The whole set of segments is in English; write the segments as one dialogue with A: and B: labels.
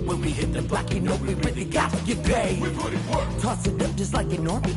A: when we hit the block, you know we really got to get paid. We put it work. Toss it up just like a normal.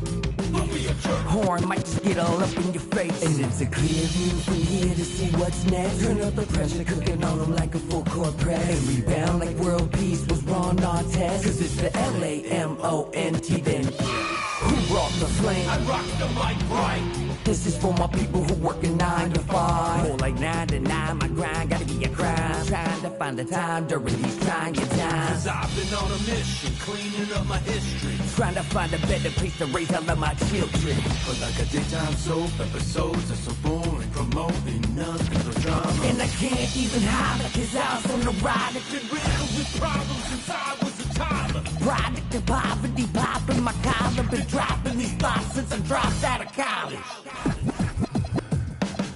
A: Horn might just get all up in your face. And it's a clear view from here to see what's next. Turn up the pressure, cooking on them like a full court press. And rebound like world peace was Ron Artest. Cause it's the L-A-M-O-N-T then. Who brought the flame? I rock the mic right. This is for my people who working 9 to 5. More like 9 to 9, my grind gotta be a crime. Trying to find the time during these trying times. Cause I've been on a mission, cleaning up my history. Trying to find a better place to raise all of my children. But like a daytime soap, episodes are so boring. Promoting nothing but drama. And I can't even hide it, cause I was on the ride. It's been riddled with problems since I was a toddler. Product of poverty, popping my collar. Been dropping these thoughts since I dropped out of college.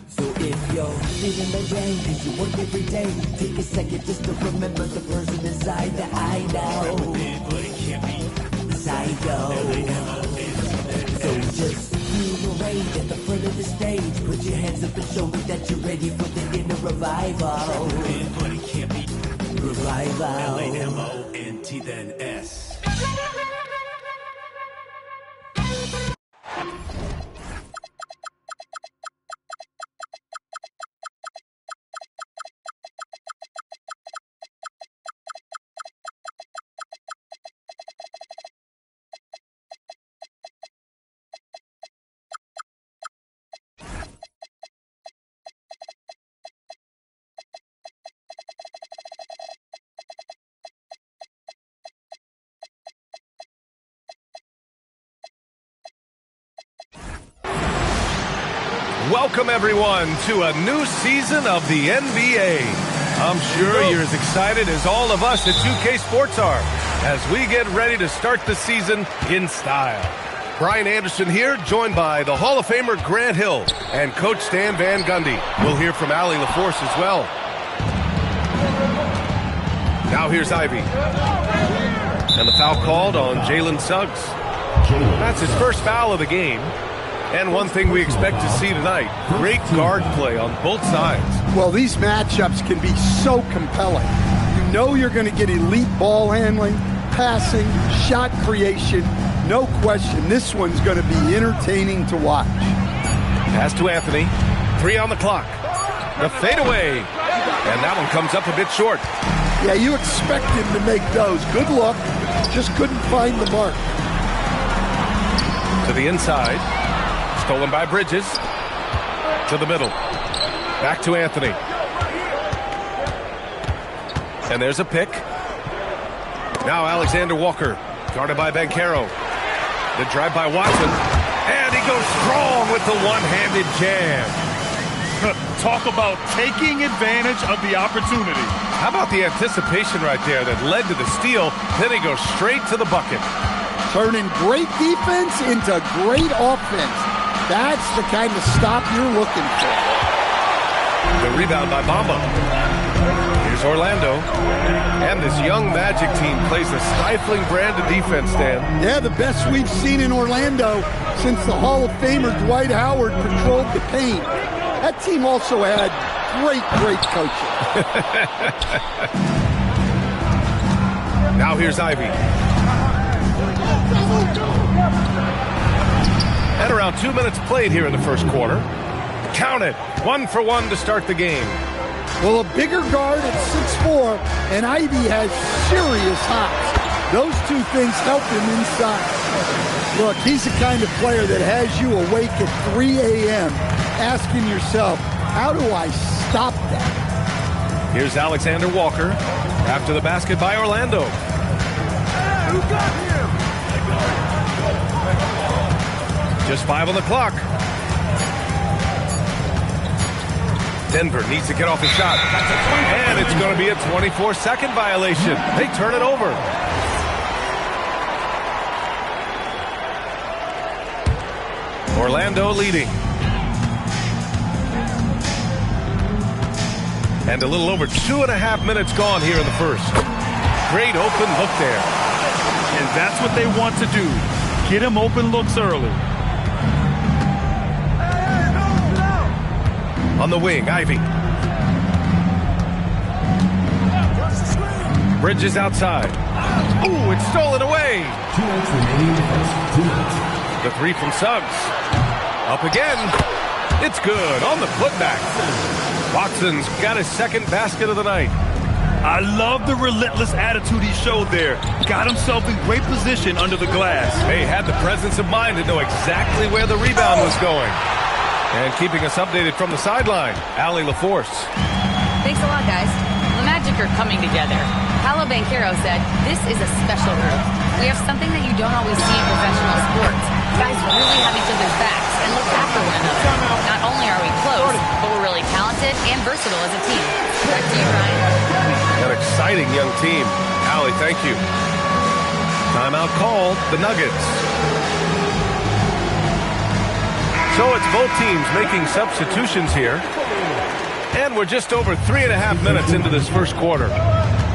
A: So if you're feeling the rain and you work every day, take a second just to remember the person inside that I know. But it can't be Psycho. So just feel the rain at the front of the stage. Put your hands up and show me that you're ready for the inner revival. But it can't be revival. L-A-M-O-N-T then S.
B: Welcome, everyone, to a new season of the NBA. I'm sure you're as excited as all of us at 2K Sports are as we get ready to start the season in style. Brian Anderson here, joined by the Hall of Famer Grant Hill and Coach Stan Van Gundy. We'll hear from Allie LaForce as well. Now here's Ivy. And the foul called on Jalen Suggs. That's his first foul of the game. And one thing we expect to see tonight, great guard play on both sides.
C: Well, these matchups can be so compelling. You know you're going to get elite ball handling, passing, shot creation. No question, this one's going to be entertaining to watch.
B: Pass to Anthony. 3 on the clock. The fadeaway. And that one comes up a bit short.
C: Yeah, you expect him to make those. Good luck. Just couldn't find the mark.
B: To the inside. Stolen by Bridges. To the middle. Back to Anthony. And there's a pick. Now Alexander Walker. Guarded by Banchero. The drive by Watson. And he goes strong with the one-handed jam.
D: Talk about taking advantage of the opportunity.
B: How about the anticipation right there that led to the steal? Then he goes straight to the bucket.
C: Turning great defense into great offense. That's the kind of stop you're looking for.
B: The rebound by Bamba. Here's Orlando. And this young Magic team plays a stifling brand of defense, Dan.
C: Yeah, the best we've seen in Orlando since the Hall of Famer Dwight Howard patrolled the paint. That team also had great coaching.
B: Now here's Ivy. And around 2 minutes played here in the first quarter. Count it. 1 for 1 to start the game.
C: Well, a bigger guard at 6'4", and Ivy has serious hops. Those two things help him inside. Look, he's the kind of player that has you awake at 3 a.m. asking yourself, how do I stop that?
B: Here's Alexander Walker after the basket by Orlando.
D: Who got him?
B: Just 5 on the clock. Denver needs to get off the shot. And it's going to be a 24-second violation. They turn it over. Orlando leading. And a little over 2.5 minutes gone here in the first. Great open look there.
D: And that's what they want to do. Get him open looks early.
B: On the wing, Ivy. Bridges outside. Ooh, it's stolen away.
E: 2 minutes remaining in the first. 2 minutes.
B: The three from Suggs. Up again. It's good on the putback. Watson's got his second basket of the night.
D: I love the relentless attitude he showed there. Got himself in great position under the glass.
B: He had the presence of mind to know exactly where the rebound was going. And keeping us updated from the sideline, Allie LaForce.
F: Thanks a lot, guys. The Magic are coming together. Paolo Banchero said, "This is a special group. We have something that you don't always see in professional sports. Guys really have each other's backs and look after one another. Not only are we close, but we're really talented and versatile as a team." Back to you, Ryan.
B: An exciting young team. Allie, thank you. Timeout called, the Nuggets. So it's both teams making substitutions here. And we're just over 3.5 minutes into this first quarter.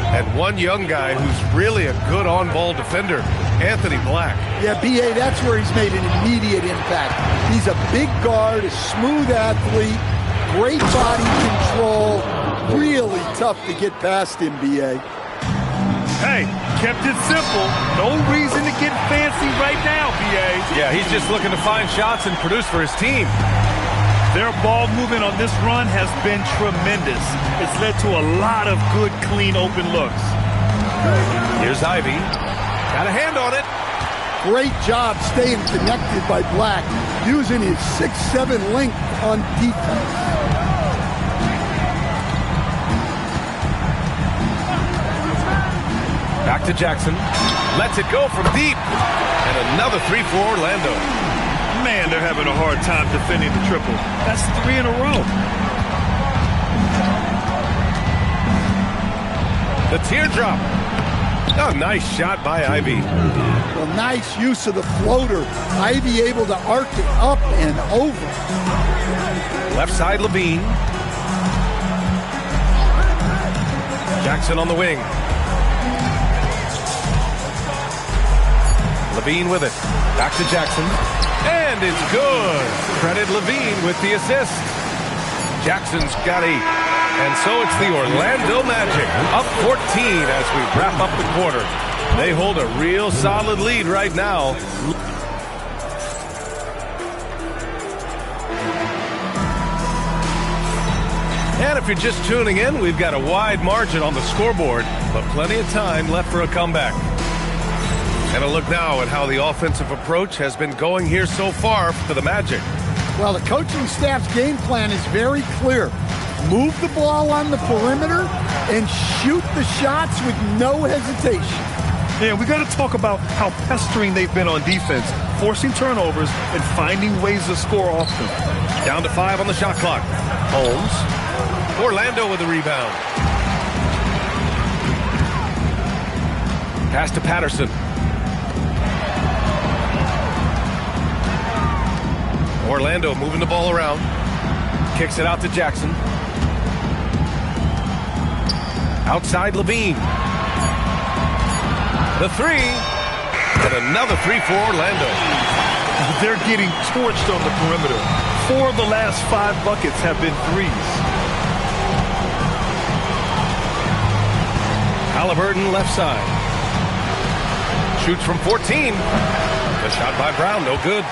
B: And one young guy who's really a good on-ball defender, Anthony Black.
C: Yeah, B.A., that's where he's made an immediate impact. He's a big guard, a smooth athlete, great body control, really tough to get past him, B.A.
D: Hey, kept it simple. No reason to get fancy right now, B.A.
B: Yeah, he's just looking to find shots and produce for his team.
D: Their ball movement on this run has been tremendous. It's led to a lot of good, clean, open looks.
B: Here's Ivy. Got a hand on it.
C: Great job staying connected by Black, using his 6'7" length on defense.
B: Back to Jackson. Lets it go from deep. And another three for Orlando.
D: Man, they're having a hard time defending the triple. That's 3 in a row.
B: The teardrop. Oh, nice shot by Ivy.
C: Well, nice use of the floater. Ivy able to arc it up and over.
B: Left side, Levine. Jackson on the wing. Levine with it. Back to Jackson. And it's good. Credit Levine with the assist. Jackson's got 8. And so it's the Orlando Magic up 14 as we wrap up the quarter. They hold a real solid lead right now. And if you're just tuning in, we've got a wide margin on the scoreboard, but plenty of time left for a comeback. And a look now at how the offensive approach has been going here so far for the Magic.
C: Well, the coaching staff's game plan is very clear. Move the ball on the perimeter and shoot the shots with no hesitation.
D: Yeah, we got to talk about how pestering they've been on defense, forcing turnovers and finding ways to score off them.
B: Down to 5 on the shot clock. Holmes. Orlando with the rebound. Pass to Patterson. Orlando moving the ball around. Kicks it out to Jackson. Outside Levine. The three. And another three for Orlando.
D: They're getting torched on the perimeter. 4 of the last 5 buckets have been threes.
B: Halliburton left side. Shoots from 14. The shot by Brown, no good.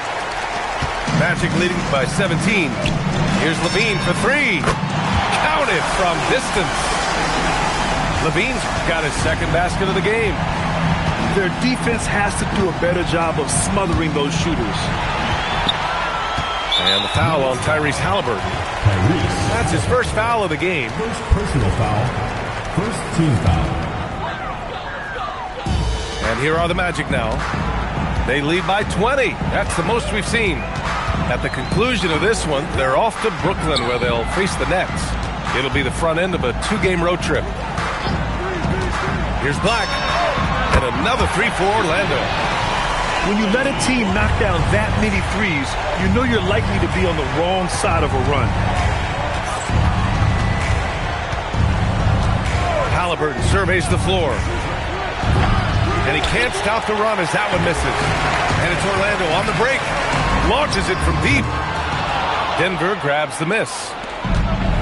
B: Magic leading by 17. Here's Levine for 3. Counted from distance. Levine's got his second basket of the game.
D: Their defense has to do a better job of smothering those shooters.
B: And the foul on Tyrese Halliburton. That's his first foul of the game.
E: First personal foul. First team foul.
B: And here are the Magic now. They lead by 20. That's the most we've seen. At the conclusion of this one, they're off to Brooklyn where they'll face the Nets. It'll be the front end of a 2-game road trip. Here's Black. And another 3 for Orlando.
D: When you let a team knock down that many threes, you know you're likely to be on the wrong side of a run.
B: Halliburton surveys the floor. And he can't stop the run as that one misses. And it's Orlando on the break. Launches it from deep. Denver grabs the miss.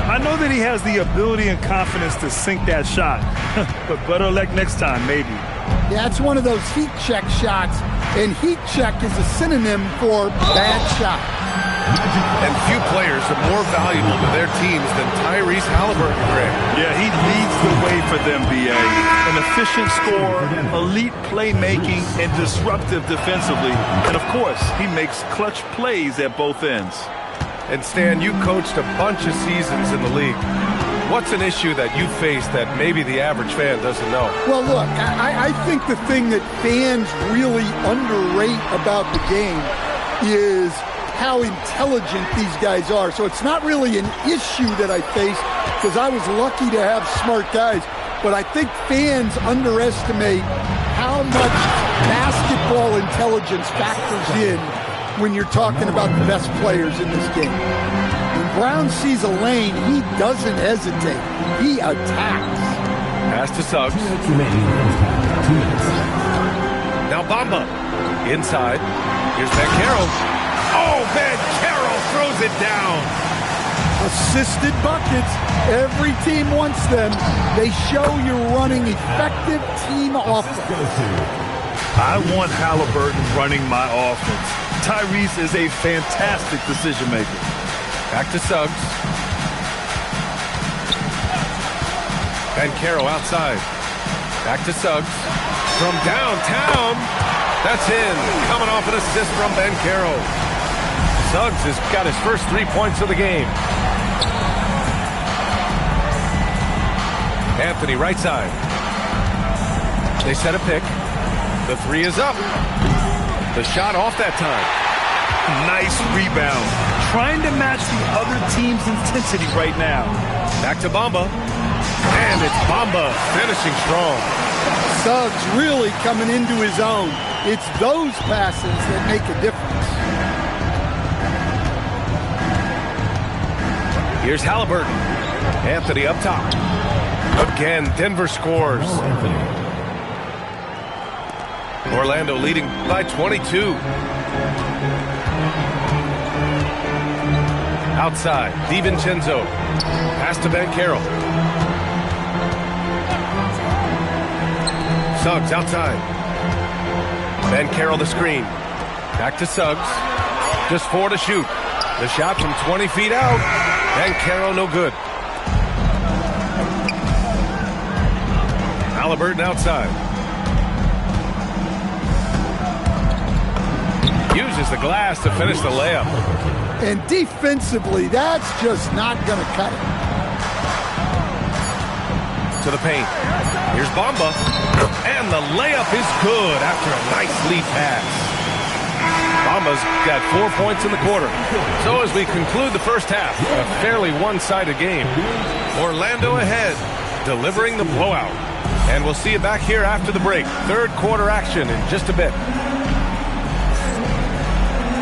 D: I know that he has the ability and confidence to sink that shot, but better luck next time, maybe.
C: Yeah, it's one of those heat check shots, and heat check is a synonym for bad shot.
B: And few players are more valuable to their teams than Tyrese Halliburton, Greg.
D: Yeah, he leads the way for them, B.A. An efficient scorer, elite playmaking, and disruptive defensively. And, of course, he makes clutch plays at both ends.
B: And, Stan, you coached a bunch of seasons in the league. What's an issue that you face that maybe the average fan doesn't know?
C: Well, look, I think the thing that fans really underrate about the game is how intelligent these guys are. So it's not really an issue that I face because I was lucky to have smart guys. But I think fans underestimate how much basketball intelligence factors in when you're talking about the best players in this game. When Brown sees a lane, he doesn't hesitate. He attacks.
B: Pass to Suggs.
E: 2 minutes remaining in the first half. 2 minutes.
B: Now Bamba. Inside. Here's Banchero. Oh, Banchero throws it down.
C: Assisted buckets. Every team wants them. They show you're running effective team offense.
D: I want Halliburton running my offense. Tyrese is a fantastic decision maker.
B: Back to Suggs. Banchero outside. Back to Suggs. From downtown. That's in. Coming off an assist from Banchero. Suggs has got his first 3 points of the game. Anthony right side. They set a pick. The three is up. The shot off that time.
D: Nice rebound. Trying to match the other team's intensity right now.
B: Back to Bamba. And it's Bamba finishing strong.
C: Suggs really coming into his own. It's those passes that make a difference.
B: Here's Halliburton. Anthony up top. Again, Denver scores. Orlando leading by 22. Outside, DiVincenzo. Pass to Banchero. Suggs outside. Banchero the screen. Back to Suggs. Just 4 to shoot. The shot from 20 feet out. Banchero no good. Halliburton outside. Uses the glass to finish the layup.
C: And defensively, that's just not going to cut it.
B: To the paint. Here's Bamba. And the layup is good after a nice lead pass. Bamba's got 4 points in the quarter. So as we conclude the first half, a fairly one-sided game. Orlando ahead, delivering the blowout. And we'll see you back here after the break. Third quarter action in just a bit.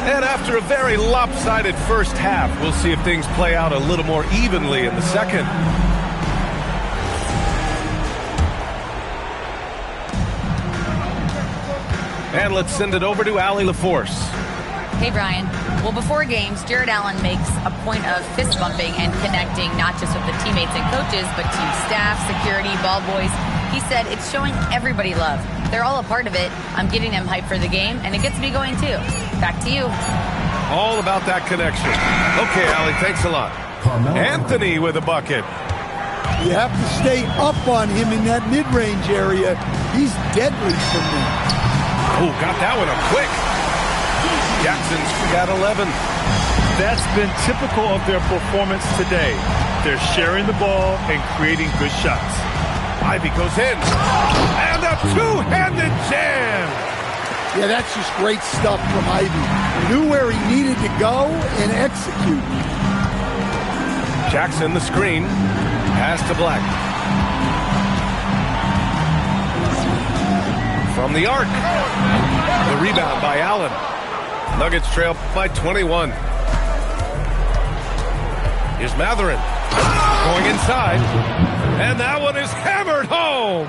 B: And after a very lopsided first half, we'll see if things play out a little more evenly in the second. And let's send it over to Allie LaForce.
F: Hey, Brian. Well, before games, Jared Allen makes a point of fist bumping and connecting not just with the teammates and coaches, but team staff, security, ball boys. He said it's showing everybody love. They're all a part of it. I'm getting them hyped for the game, and it gets me going too. Back to you.
B: All about that connection. Okay, Allie, thanks a lot. Anthony with a bucket.
C: You have to stay up on him in that mid-range area. He's deadly from there.
B: Oh, got that one up quick. Jackson's got 11.
D: That's been typical of their performance today. They're sharing the ball and creating good shots.
B: Ivy goes in. And a two-handed jam.
C: Yeah, that's just great stuff from Ivy. Knew where he needed to go and execute.
B: Jackson the screen. Pass to Black. From the arc. The rebound by Allen. Nuggets trail by 21. Here's Mathurin. Going inside. And that one is hammered home.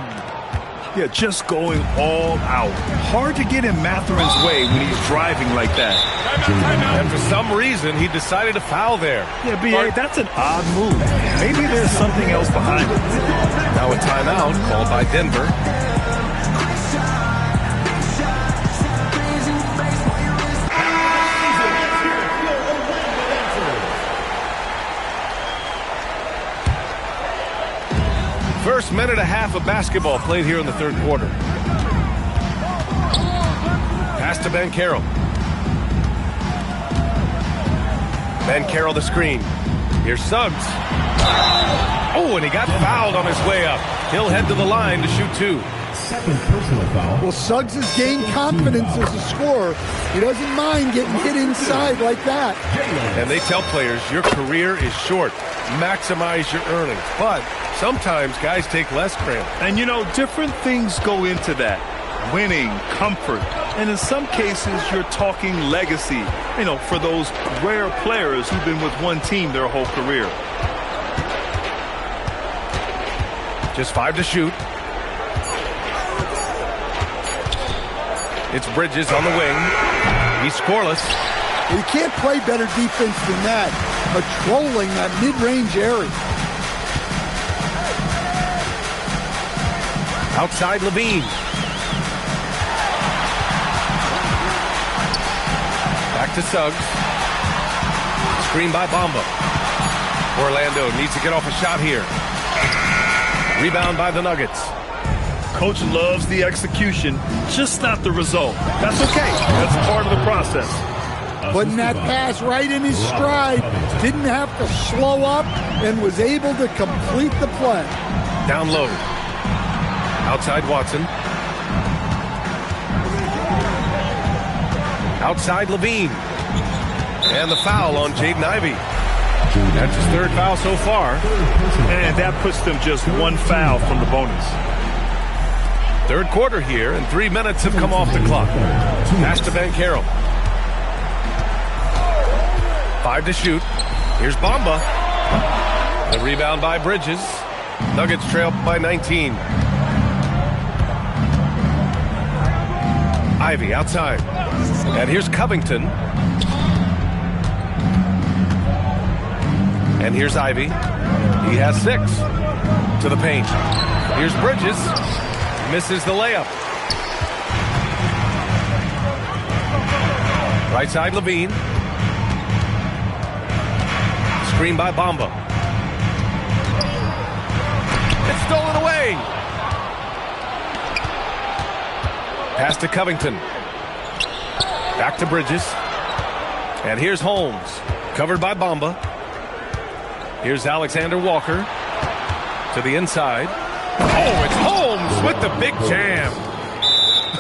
D: Yeah, just going all out. Hard to get in Matherin's way when he's driving like that.
B: And for some reason, he decided to foul there.
D: Yeah, B.A., that's an odd move. Maybe there's something else behind it.
B: Now a timeout called by Denver. First minute and a half of basketball played here in the third quarter. Pass to Banchero. Banchero the screen. Here's Suggs. Oh, and he got fouled on his way up. He'll head to the line to shoot two.
E: Second personal foul.
C: Well, Suggs has gained confidence as a scorer. He doesn't mind getting hit inside like that.
B: And they tell players, your career is short. Maximize your earnings. But sometimes guys take less credit.
D: And, you know, different things go into that. Winning, comfort, and in some cases, you're talking legacy, you know, for those rare players who've been with one team their whole career.
B: Just 5 to shoot. It's Bridges on the wing. He's scoreless.
C: You can't play better defense than that, patrolling that mid-range area.
B: Outside Levine. Back to Suggs. Screen by Bamba. Orlando needs to get off a shot here. Rebound by the Nuggets.
D: Coach loves the execution, just not the result. That's okay. That's part of the process.
C: Putting that pass right in his stride. Didn't have to slow up and was able to complete the play.
B: Down low. Outside Watson. Outside Levine. And the foul on Jaden Ivey. That's his third foul so far.
D: And that puts them just one foul from the bonus.
B: Third quarter here, and 3 minutes have come off the clock. Pass to Banchero. 5 to shoot. Here's Bamba. The rebound by Bridges. Nuggets trail by 19. Ivey outside. And here's Covington. And here's Ivey. He has 6. To the paint. Here's Bridges. Misses the layup. Right side Levine. Screen by Bamba. It's stolen away. Pass to Covington. Back to Bridges. And here's Holmes. Covered by Bamba. Here's Alexander Walker. To the inside. Oh, it's Holmes with the big jam.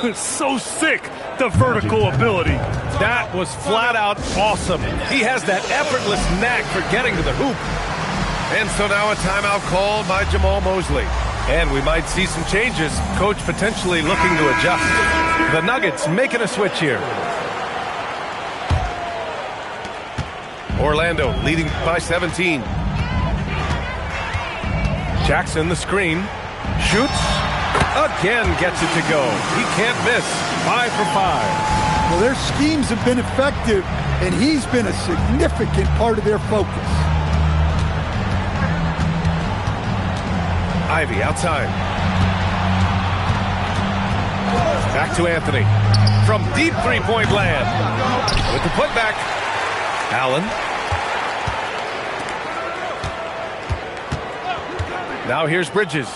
D: It's so sick, the vertical ability.
B: That was flat out awesome. He has that effortless knack for getting to the hoop. And so now a timeout called by Jamal Mosley. And we might see some changes. Coach potentially looking to adjust. The Nuggets making a switch here. Orlando leading by 17. Jackson the screen. Shoots. Again gets it to go. He can't miss. 5 for 5.
C: Well, their schemes have been effective, and he's been a significant part of their focus.
B: Ivey outside. Back to Anthony. From deep three-point land. With the putback. Allen. Now here's Bridges.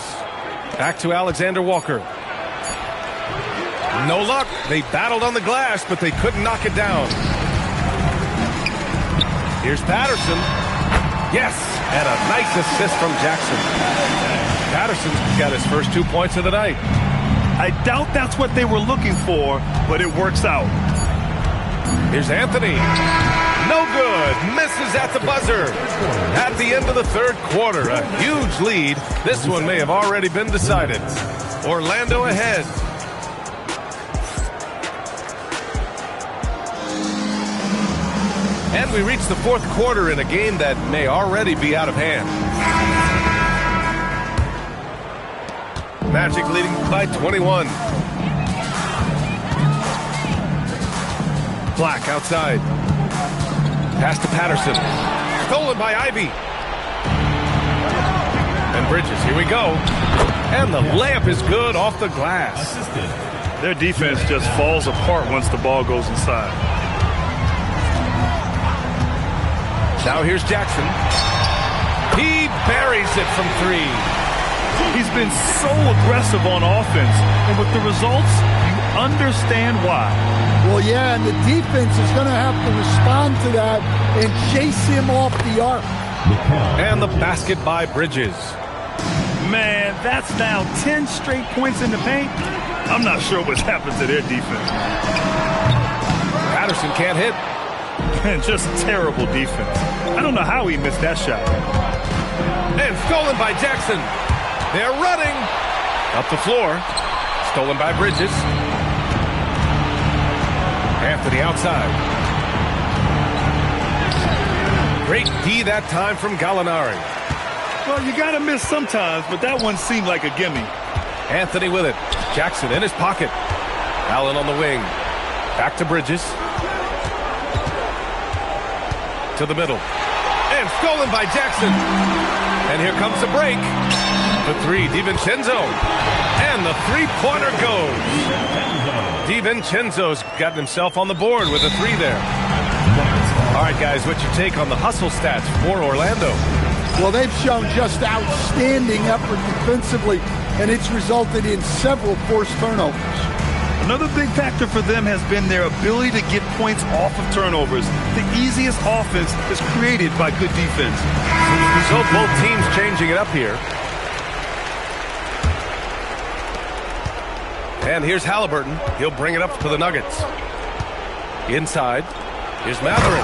B: Back to Alexander Walker. No luck. They battled on the glass, but they couldn't knock it down. Here's Patterson. Yes, and a nice assist from Jackson. Patterson's got his first 2 points of the night.
D: I doubt that's what they were looking for, but it works out.
B: Here's Anthony. No good. Misses at the buzzer. At the end of the third quarter, a huge lead. This one may have already been decided. Orlando ahead. And we reach the fourth quarter in a game that may already be out of hand. Magic leading by 21. Black outside. Pass to Patterson. Stolen by Ivy. And Bridges, here we go. And the layup is good off the glass.
D: Their defense just falls apart once the ball goes inside.
B: Now here's Jackson. He buries it from 3.
D: He's been so aggressive on offense, and with the results, you understand why.
C: Well, yeah, and the defense is going to have to respond to that and chase him off the arc.
B: And the basket by Bridges.
D: Man, that's now 10 straight points in the paint. I'm not sure what's happened to their defense.
B: Patterson can't hit.
D: And just terrible defense. I don't know how he missed that shot.
B: And stolen by Jackson. They're running. Up the floor. Stolen by Bridges. Anthony outside. Great D that time from Gallinari.
D: Well, you got to miss sometimes, but that one seemed like a gimme.
B: Anthony with it. Jackson in his pocket. Allen on the wing. Back to Bridges. To the middle. And stolen by Jackson. And here comes the break. The 3, DiVincenzo. And the three-pointer goes. DiVincenzo's gotten himself on the board with a 3 there. All right, guys, what's your take on the hustle stats for Orlando?
C: Well, they've shown just outstanding effort defensively, and it's resulted in several forced turnovers.
D: Another big factor for them has been their ability to get points off of turnovers. The easiest offense is created by good defense.
B: So both teams changing it up here. And here's Halliburton. He'll bring it up to the Nuggets. Inside. Here's Mathurin.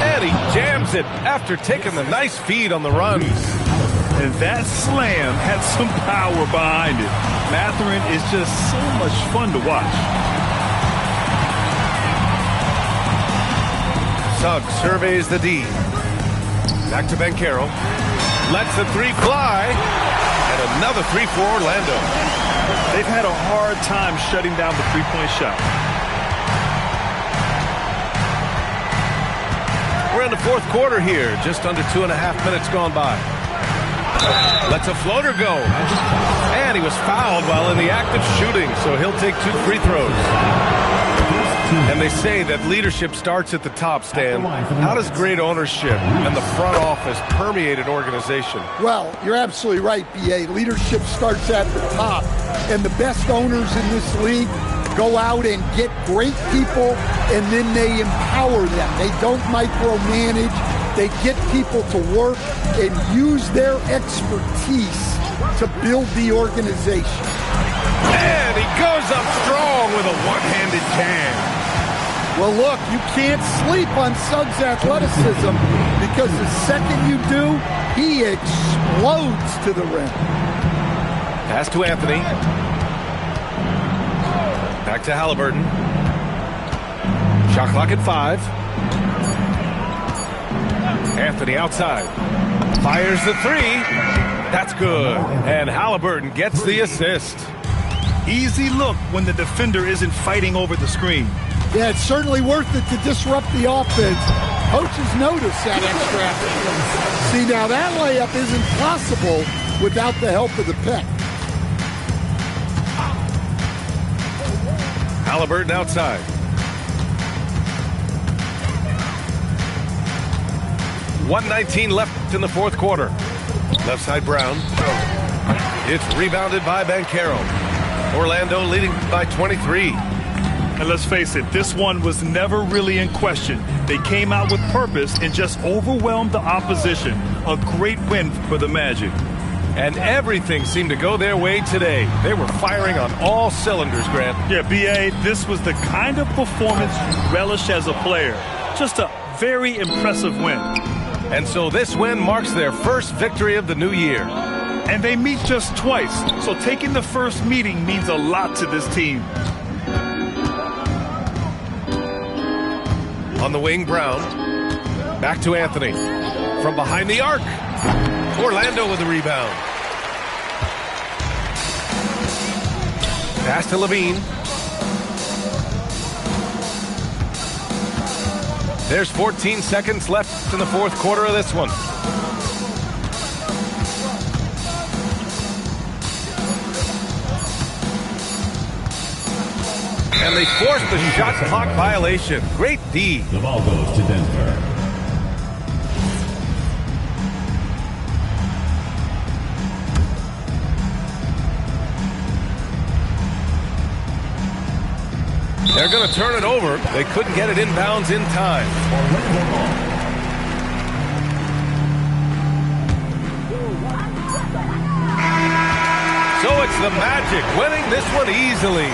B: And he jams it after taking the nice feed on the run.
D: And that slam had some power behind it. Mathurin is just so much fun to watch.
B: Suggs surveys the D. Back to Banchero. Lets the 3 fly. And another 3 for Orlando.
D: They've had a hard time shutting down the three-point shot.
B: We're in the fourth quarter here. Just under 2.5 minutes gone by. Lets a floater go. And he was fouled while in the act of shooting, so he'll take 2 free throws. And they say that leadership starts at the top, Stan. How does great ownership and the front office permeate an organization?
C: Well, you're absolutely right, B.A. Leadership starts at the top, and the best owners in this league go out and get great people, and then they empower them. They don't micromanage. They get people to work and use their expertise to build the organization.
B: And he goes up strong with a one-handed jam.
C: Well, look, you can't sleep on Suggs' athleticism because the second you do, he explodes to the rim.
B: Pass to Anthony. Back to Halliburton. Shot clock at 5. Anthony outside. Fires the 3. That's good. And Halliburton gets the assist.
D: Easy look when the defender isn't fighting over the screen.
C: Yeah, it's certainly worth it to disrupt the offense. Coaches notice that extra effort. See, now that layup isn't possible without the help of the pick.
B: Halliburton outside. .119 left in the fourth quarter. Left side Brown. It's rebounded by Banchero. Orlando leading by 23.
D: And let's face it, this one was never really in question. They came out with purpose and just overwhelmed the opposition. A great win for the Magic.
B: And everything seemed to go their way today. They were firing on all cylinders, Grant.
D: Yeah, B.A., this was the kind of performance you relish as a player. Just a very impressive win.
B: And so this win marks their first victory of the new year.
D: And they meet just twice, so taking the first meeting means a lot to this team.
B: On the wing, Brown. Back to Anthony. From behind the arc. Orlando with the rebound. Pass to Levine. There's 14 seconds left in the fourth quarter of this one. And they forced the shot clock violation. Great D.
E: The ball goes to Denver.
B: They're going to turn it over. They couldn't get it inbounds in time. So it's the Magic winning this one easily.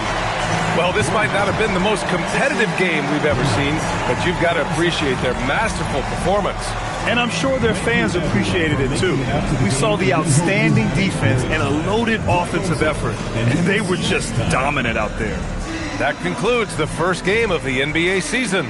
B: Well, this might not have been the most competitive game we've ever seen, but you've got to appreciate their masterful performance.
D: And I'm sure their fans appreciated it too. We saw the outstanding defense and a loaded offensive effort, and they were just dominant out there.
B: That concludes the first game of the NBA season.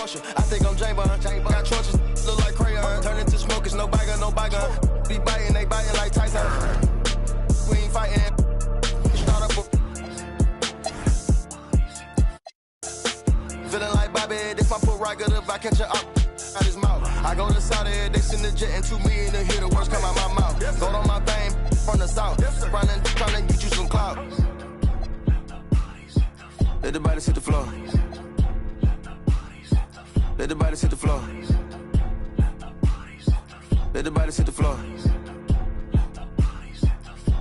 G: I think I'm Jane Bond. Got torches, look like crayon. Turn into smokers, no bygone, no bygone. Be biting, they biting like Tyson. We ain't fighting. Start up feeling like Bobby, this my pull right good if I catch her up out his mouth. I go to Saudi, they send the jet and 2 million to hear the words come out my mouth. Go on my thing from the south. Running, trying to get you some clout. Let the body hit the floor. Let the bodies hit the floor. Let the bodies hit the floor.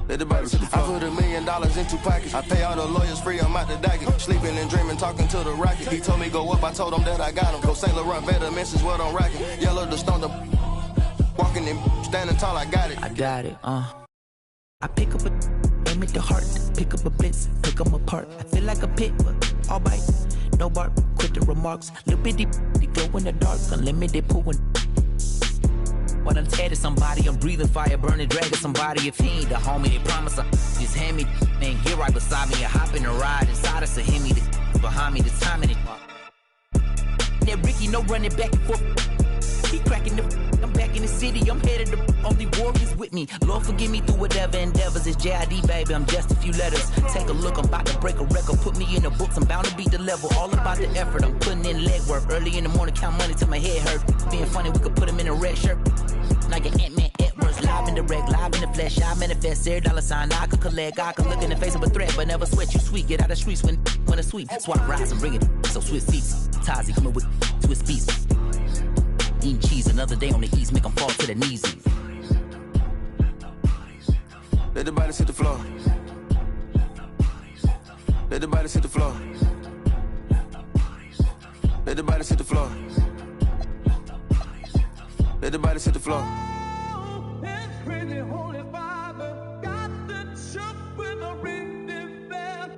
G: Let the bodies hit the floor. I put $1 million in 2 pockets. I pay all the lawyers free, I'm out the docket. Sleeping and dreaming, talking to the rocket. He told me go up, I told him that I got him. Go St. Laurent, better misses what I'm rocking. Yellow the stone, the walking and standing tall, I got it.
A: I got it, I pick up a, aim at the heart. Pick up a blitz, pick them apart. I feel like a pit, but all bite. No bark, quit the remarks. Little bitty, they glow in the dark. Unlimited pooling.
H: When I'm tearing somebody, I'm breathing fire, burning, dragging somebody. If he ain't the homie, they promise I just hand me and get right beside me and hop in a ride inside us. So hit me behind me, the timing it. That Ricky, no running back and forth. He cracking the. I'm back in the city. I'm headed to only warriors with me. Lord forgive me through whatever endeavors. It's JID, baby. I'm just a few letters. Take a look. I'm about to break a record. Put me in the books. I'm bound to beat the level. All about the effort. I'm putting in legwork. Early in the morning, count money till my head hurt. Being funny, we could put him in a red shirt. Now your Ant-Man Edwards, live in the reg, live in the flesh. I manifest every dollar sign I could collect. I could look in the face of a threat, but never sweat. You sweet, get out of the streets when it's sweet. Swap rides and bring it. So Swiss seats. Tazi coming with Swiss beats. Eating cheese, another day on the east, make them fall to their knees.
G: Let the body hit the floor. Let the body hit the floor. Let the body hit the floor. Let the body hit the floor.
I: It's pretty holy Father, got the chop with a ring in there.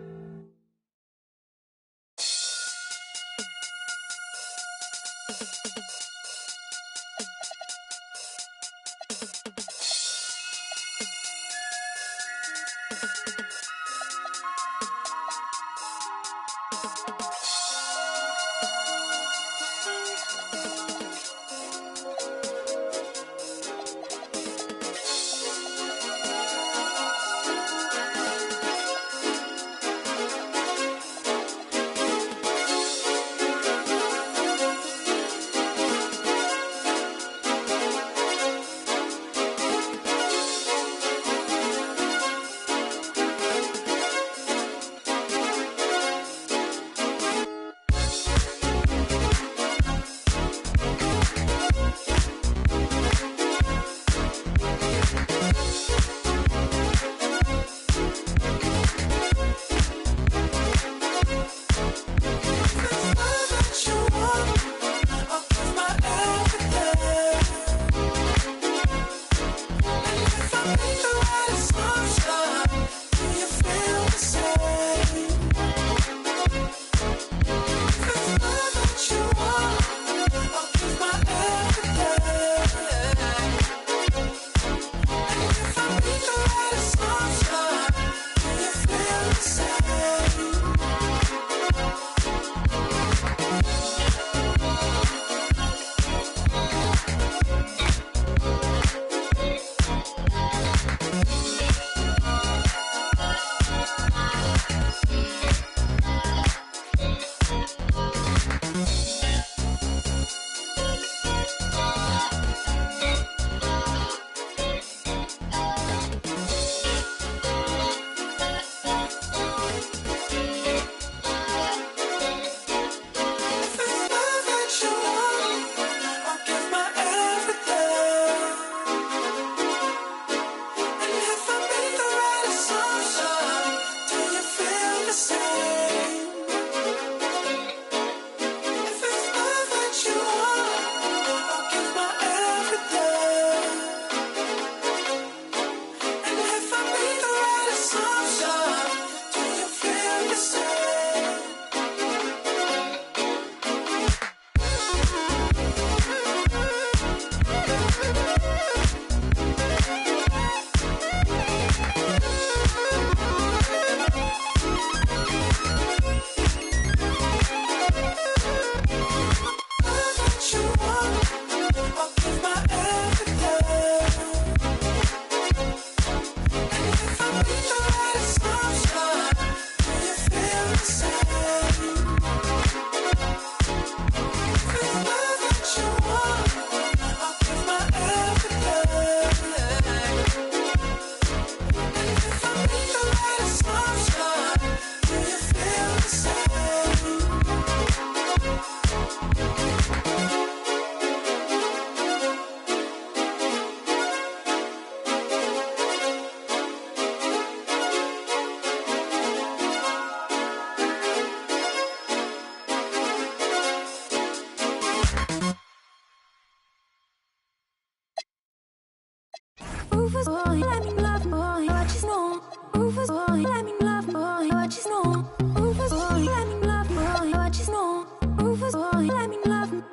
J: Rufus boy, let me love boy, what you know. Rufus boy, let me love boy, what you know. Rufus boy, let me love boy, what you know. Rufus boy, let me love.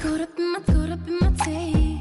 J: Caught up in my tape.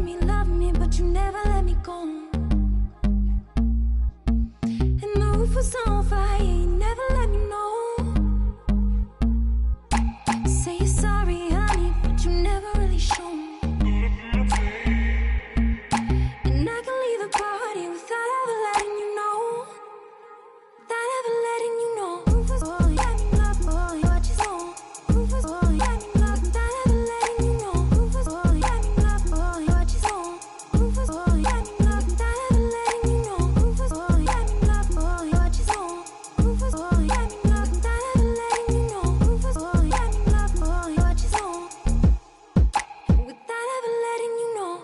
J: me, but you never let me go. And the roof was on fire, you never let me know. Say you're sorry, honey, but you never really show me. And I can leave the party without ever letting you know. Without ever letting you know. Rufus, boy, let me love, boy, what you know. Rufus, boy, let me love, without ever letting you know. Rufus, boy, let me love, boy, what you know. Rufus, boy, let me love, without ever letting you know. Rufus, boy, let me love, boy, what you know. Rufus, boy, let me love, without ever letting you know. Rufus, boy, let me love, boy, what you know. Without ever letting you know.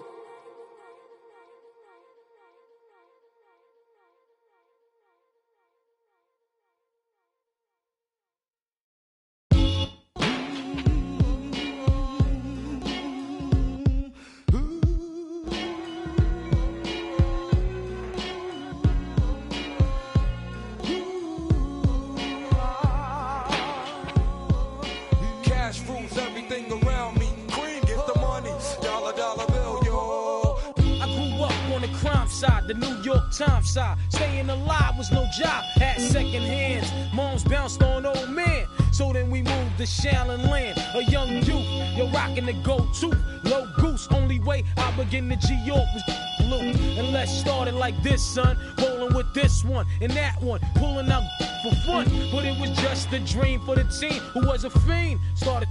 I: Cash rules everything around me. Cream, get the money. Dollar, dollar bill, yo.
K: I grew up on the crime side, the New York Times side. Staying alive was no job, had second hands. Moms bounced on old men. So then we moved to Shaolin Land, a young youth. You're rocking the go-to, low goose. Only way I begin to G-York was blue. And let's start it like this, son. Rolling with this one and that one, pulling out for fun. But it was just a dream for the team who was a fiend. Started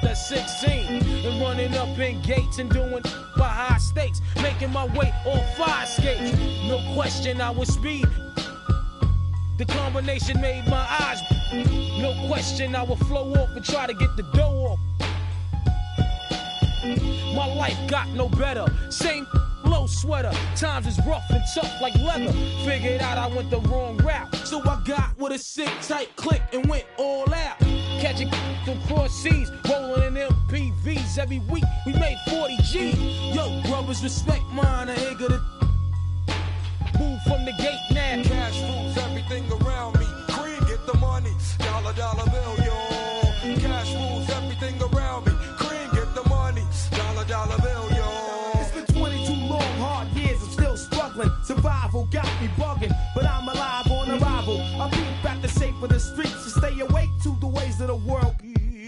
K: at 16 and running up in gates and doing by high stakes, making my way on fire skates. No question I was speed. The combination made my eyes. No question I would flow off and try to get the dough off. My life got no better. Same low sweater. Times is rough and tough like leather. Figured out I went the wrong route. So I got with a sick tight click and went all out. Catching from cross seas, rolling in MPVs. Every week we made 40 G. Yo, brothers, respect mine. I ain't gonna move from the gate now.
I: Cash rules everything around me. Cream, get the money. Dollar, dollar bill, yo. Cash rules everything around me. Cream, get the money. Dollar, dollar bill, yo.
K: It's been 22 long, hard years. I'm still struggling. Survival got me bugging, but I'm alive on arrival. I peep at the shape of the streets to stay awake to the ways of the world.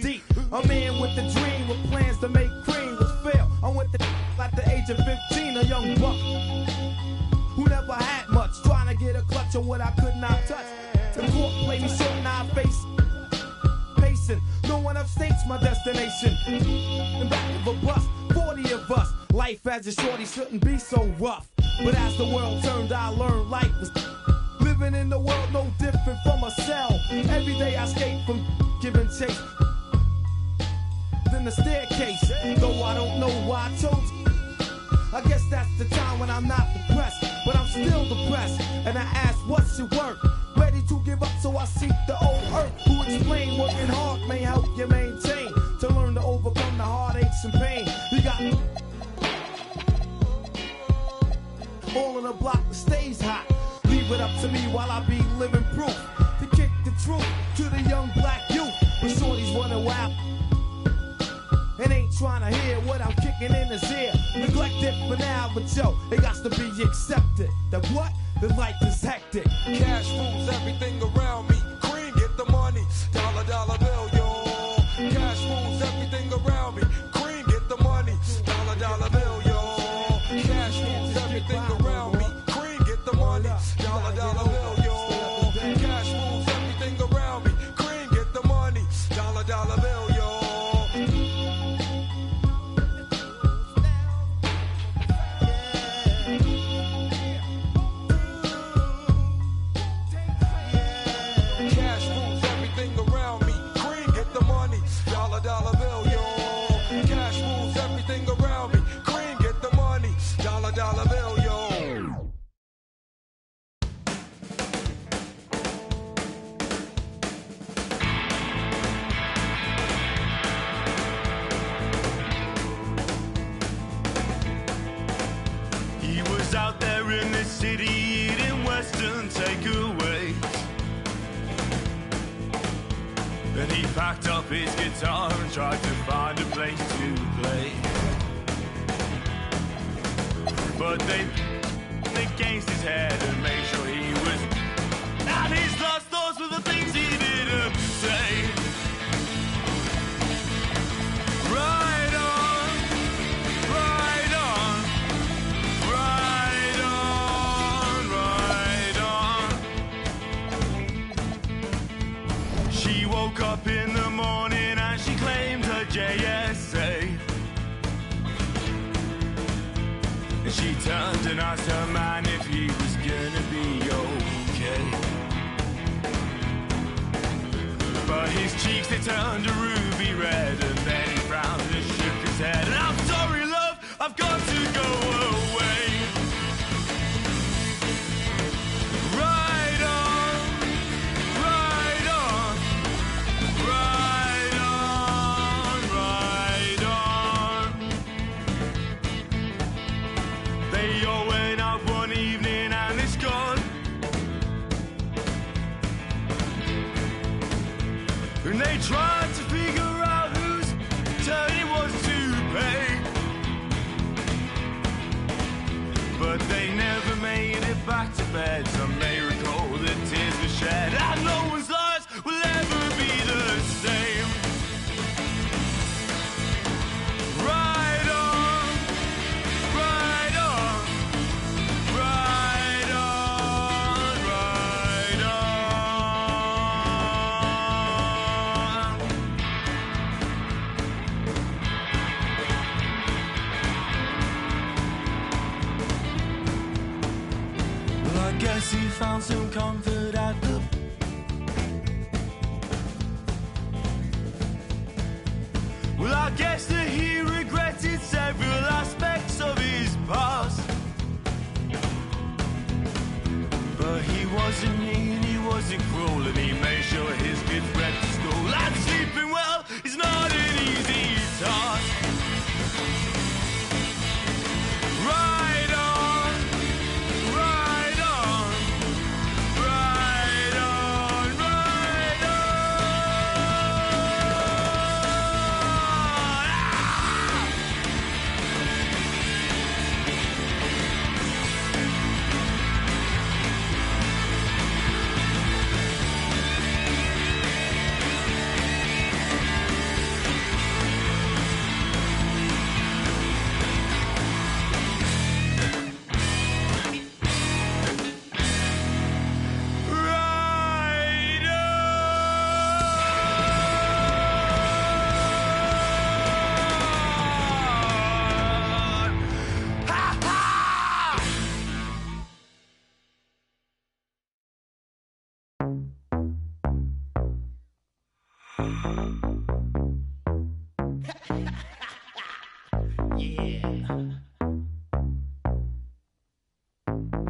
K: Deep, a man with a dream, with plans to make cream was fail. I went to at the age of 15, a young buck who never had much, trying to get a clutch on what I could not touch. The court played me short and I face pacing. No one upstates my destination. In back of a bus, 40 of us. Life as a shorty shouldn't be so rough. But as the world turned, I learned life was living in the world no different from a cell. Every day I escape from giving chase. Then the staircase, though I don't know why I chose. I guess that's the time when I'm not depressed, but I'm still depressed. And I ask, what's your work? Ready to give up, so I seek the old earth. Who explain working hard may help you maintain, to learn to overcome the heartaches and pain. You got all in the block that stays hot. Leave it up to me while I be living proof to kick the truth to the young black youth. When shorties running wild and ain't trying to hear what I'm kicking in his ear. Neglected for now, but yo, it got to be accepted. That what? The life is hectic.
I: Cash rules everything around me. Cream, get the money. Dollar, dollar bill, yo. Cash rules everything around me. Cream, get the money. Dollar, dollar bill, yo. Cash rules everything around me. Cream, get the money. Dollar, dollar bill, yo. Cash rules everything around me. Cream, get the money. Dollar, dollar bill, yo. Cash rules everything around me. Cream, get the money. Dollar, dollar bill, yo. Cash rules everything around me. Cream, get the money. Dollar, dollar bill, yo.
L: He was out there in the city eating Western takeaways. Then he packed up his guitar and tried to find a place to play. but they against his head and make sure he was. And his last thoughts were the things he didn't say. Right on, right on, right on, right on. She woke up in the morning and she claimed her JSA. And she turned and asked her man if he was gonna be okay. But his cheeks, they turned a ruby red, and then he frowned and shook his head. And I'm sorry, love, I've got to go away. Right on, right on, right on, right on. They all went out one evening and it's gone. And they tried to figure out whose turn it was to pay. But they never made it back to bed. Some may recall that tears were shed, and no one's lives will ever be the same. Right on, right on, right on, right on. Well, I guess he found some comfort at the. Well, I guess that he regretted several aspects of his past. But he wasn't mean, he wasn't cruel, and he made sure his kids went to school. And sleeping well is not an easy task. Right on, right on, right on, right on.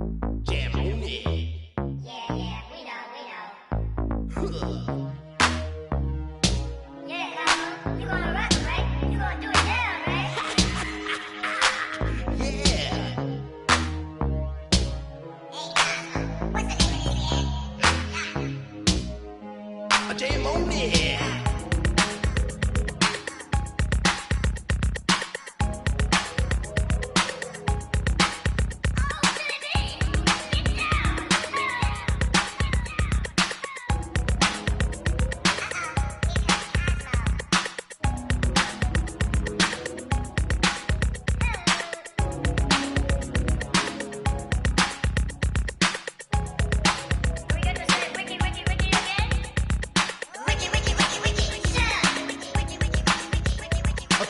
M: Jam on it. Jam on it.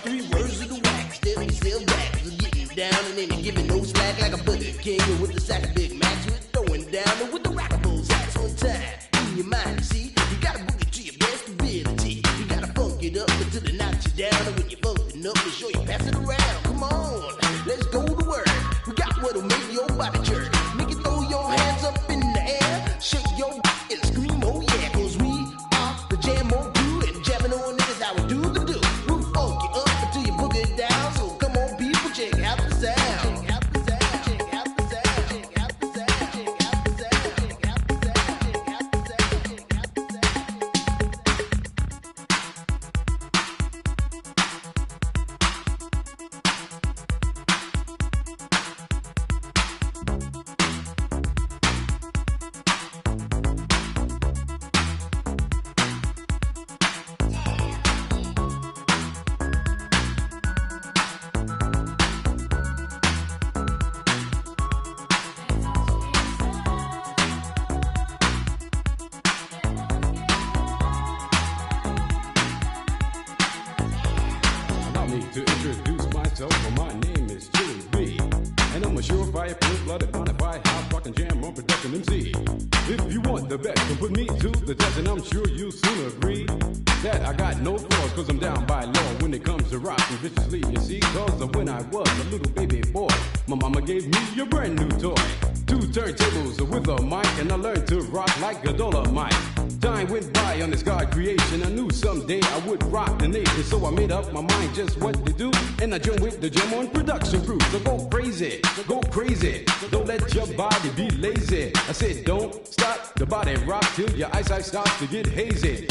M: Three words of the wax, steady sell back. So getting down and ain't giving no slack like a Burger King with the sack of Big Macs. With throwing down and with the rockables hats on time. In your mind, you see, you gotta boogie to your best ability. You gotta funk it up until it knocks you down. And when you're bumping up, make sure you pass it around. Come on, let's go to work. We got what'll make your body jerk. Make you throw your hands up in the air. Shake your and scream, oh yeah. Cause we are the Jam on Crew, and jamming on it is how we do the do. We'll funk you up until you book it down. So come on, people, check out the sound. Check out the sound. Check out the sound. Check out the sound. Check out the sound. Check out the sound. Check out the sound. Check out the sound.
E: fire, full-blooded, bonafide, house, rockin' jam on production MC. If you want the best, then put me to the test, and I'm sure you'll soon agree that I got no flaws, cause I'm down by law when it comes to rockin' viciously, you see. Cause when I was a little baby boy, my mama gave me a brand new toy. 2 turntables with a mic, and I learned to rock like a Dolomite. Time went by on this God creation. I knew someday I would rock the nation, so I made up my mind just what to do, and I joined with the Jam On production crew. So go crazy, don't let your body be lazy. I said don't stop the body rock till your eyesight starts to get hazy.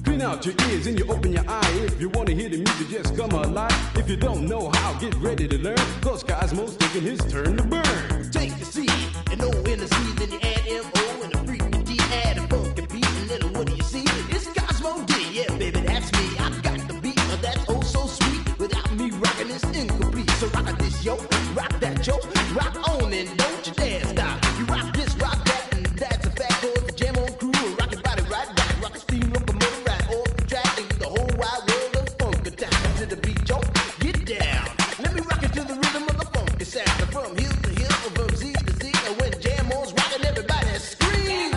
E: Clean out your ears and you open your eye. If you wanna hear the music, just come alive. If you don't know how, get ready to learn, cause Cosmo's taking his turn to burn.
M: Take the C and O in the C, then you add M-O and the freaky D, add a funky beat, and then what do you see? It's Cosmo D, yeah baby, that's me. I got the beat, that's oh so sweet. Without me rocking, it's incomplete. So rock this yo, rock that yo, rock on and don't you dare stop. You rock this, rock that, and that's a fact. Cause the Jam On crew will rock your body right back. Rock a steam locomotive right off the track, and the whole wide world of funk attack. To the beat, yo, get down. Let me rock it to the rhythm of the funky sound. From hill to hill, from Z to Z, and when Jam On's rocking, everybody screams.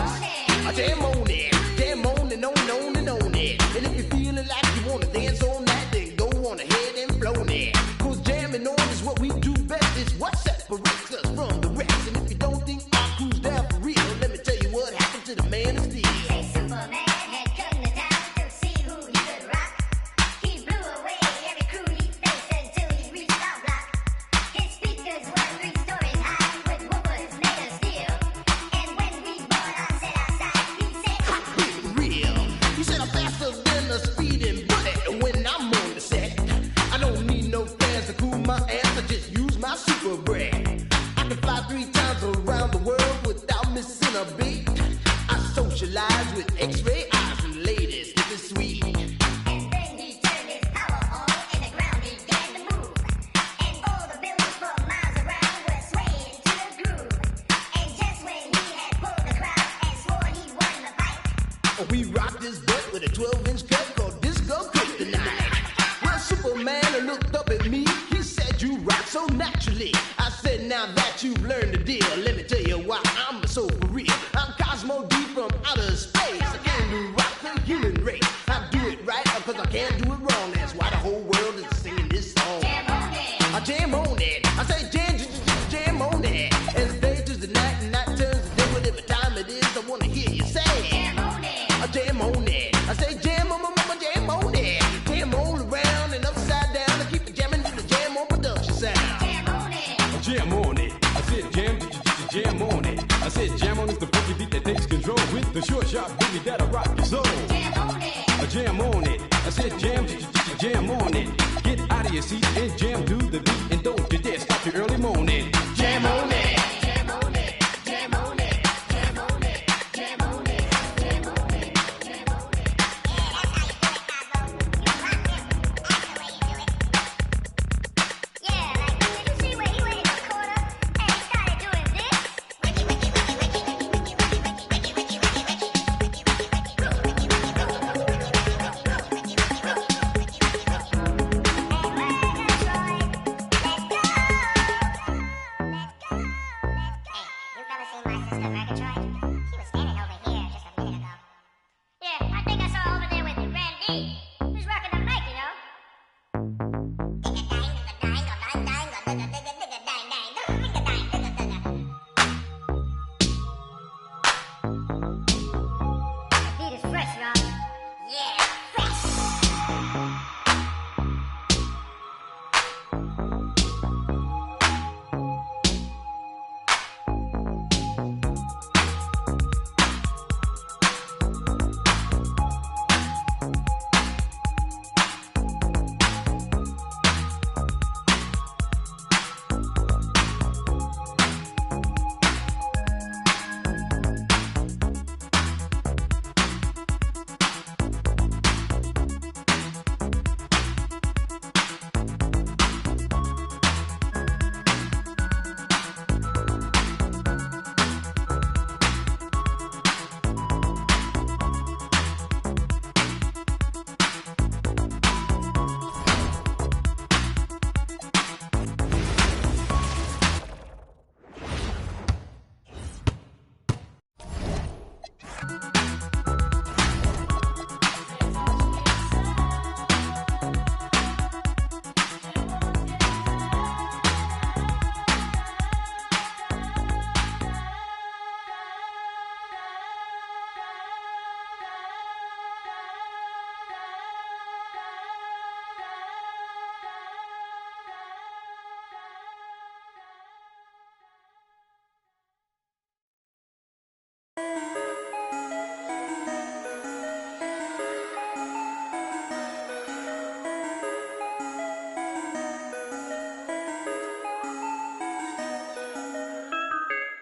M: Jam on it, jam on and on and on it. And if you're feeling like you wanna dance all night, then go on ahead and blow it. Cause jamming on is what we do best. It's what separates us from the rest. And if you don't think our crew's down for real, let me tell you what happened to the man of steel.
J: Say Superman had come to town to see who he could rock. He blew away every crew he faced until he reached our block. His speakers were 3 stories high with woofers made of steel. And when we brought our set outside, he said,
M: Hot with real. He said I'm faster than a speeding bullet when I'm on the set. I don't need no fans to cool my ass. I just use my super breath. I can fly 3 times around the world without missing a beat. I socialize with X-ray eyes and ladies. This is sweet.
J: and then he turned his power on and the ground began to move. And all the buildings for miles around were swaying to the groove. And just when he had pulled the crowd and swore he won the fight,
M: We rock this butt with a 12-inch cut called Disco Kryptonite. Well, Superman looked up at me. He said, you rock so naturally. I said, now that you've learned the deal, let me tell you why I'm so for real. I'm Cosmo D from outer space. I came to rock the human race. I do it right because I can't do it wrong. That's why the whole world is singing this song.
J: jam on it.
M: I jam on it. I say jam on it. As day turns to night and night turns to day, whatever time it is, I want to hear you say.
J: Jam on it.
M: I jam on it. I say jam on my mama, jam on it. Jam all around and upside down. I keep it jamming to the Jam On production sound.
J: Jam on it.
E: Jam on it. I said jam on it. I said jam on is the funky beat that takes control with the short sharp boogie that'll rock your soul.
J: Jam on it.
E: Jam on it. I said jam on it. Get out of your seat and jam to the beat, and don't you dare stop your early morning.
M: Jam on it.
J: Jam on it. Jam on it. Jam on it. Jam on it. Jam on it. Jam on it. Yeah, like, did you see where he went in the corner and he started doing this? Wiki, wiki, wiki, wiki, wiki, wiki, wiki, wiki, wiki, wiki, wiki, wiki, You fellas seen my sister Murgatroyd? She was standing over here just a minute ago. Yeah, I think I saw her over there with Randy. Who's rocking the mic, you know? The beat is fresh, y'all. Yeah, fresh.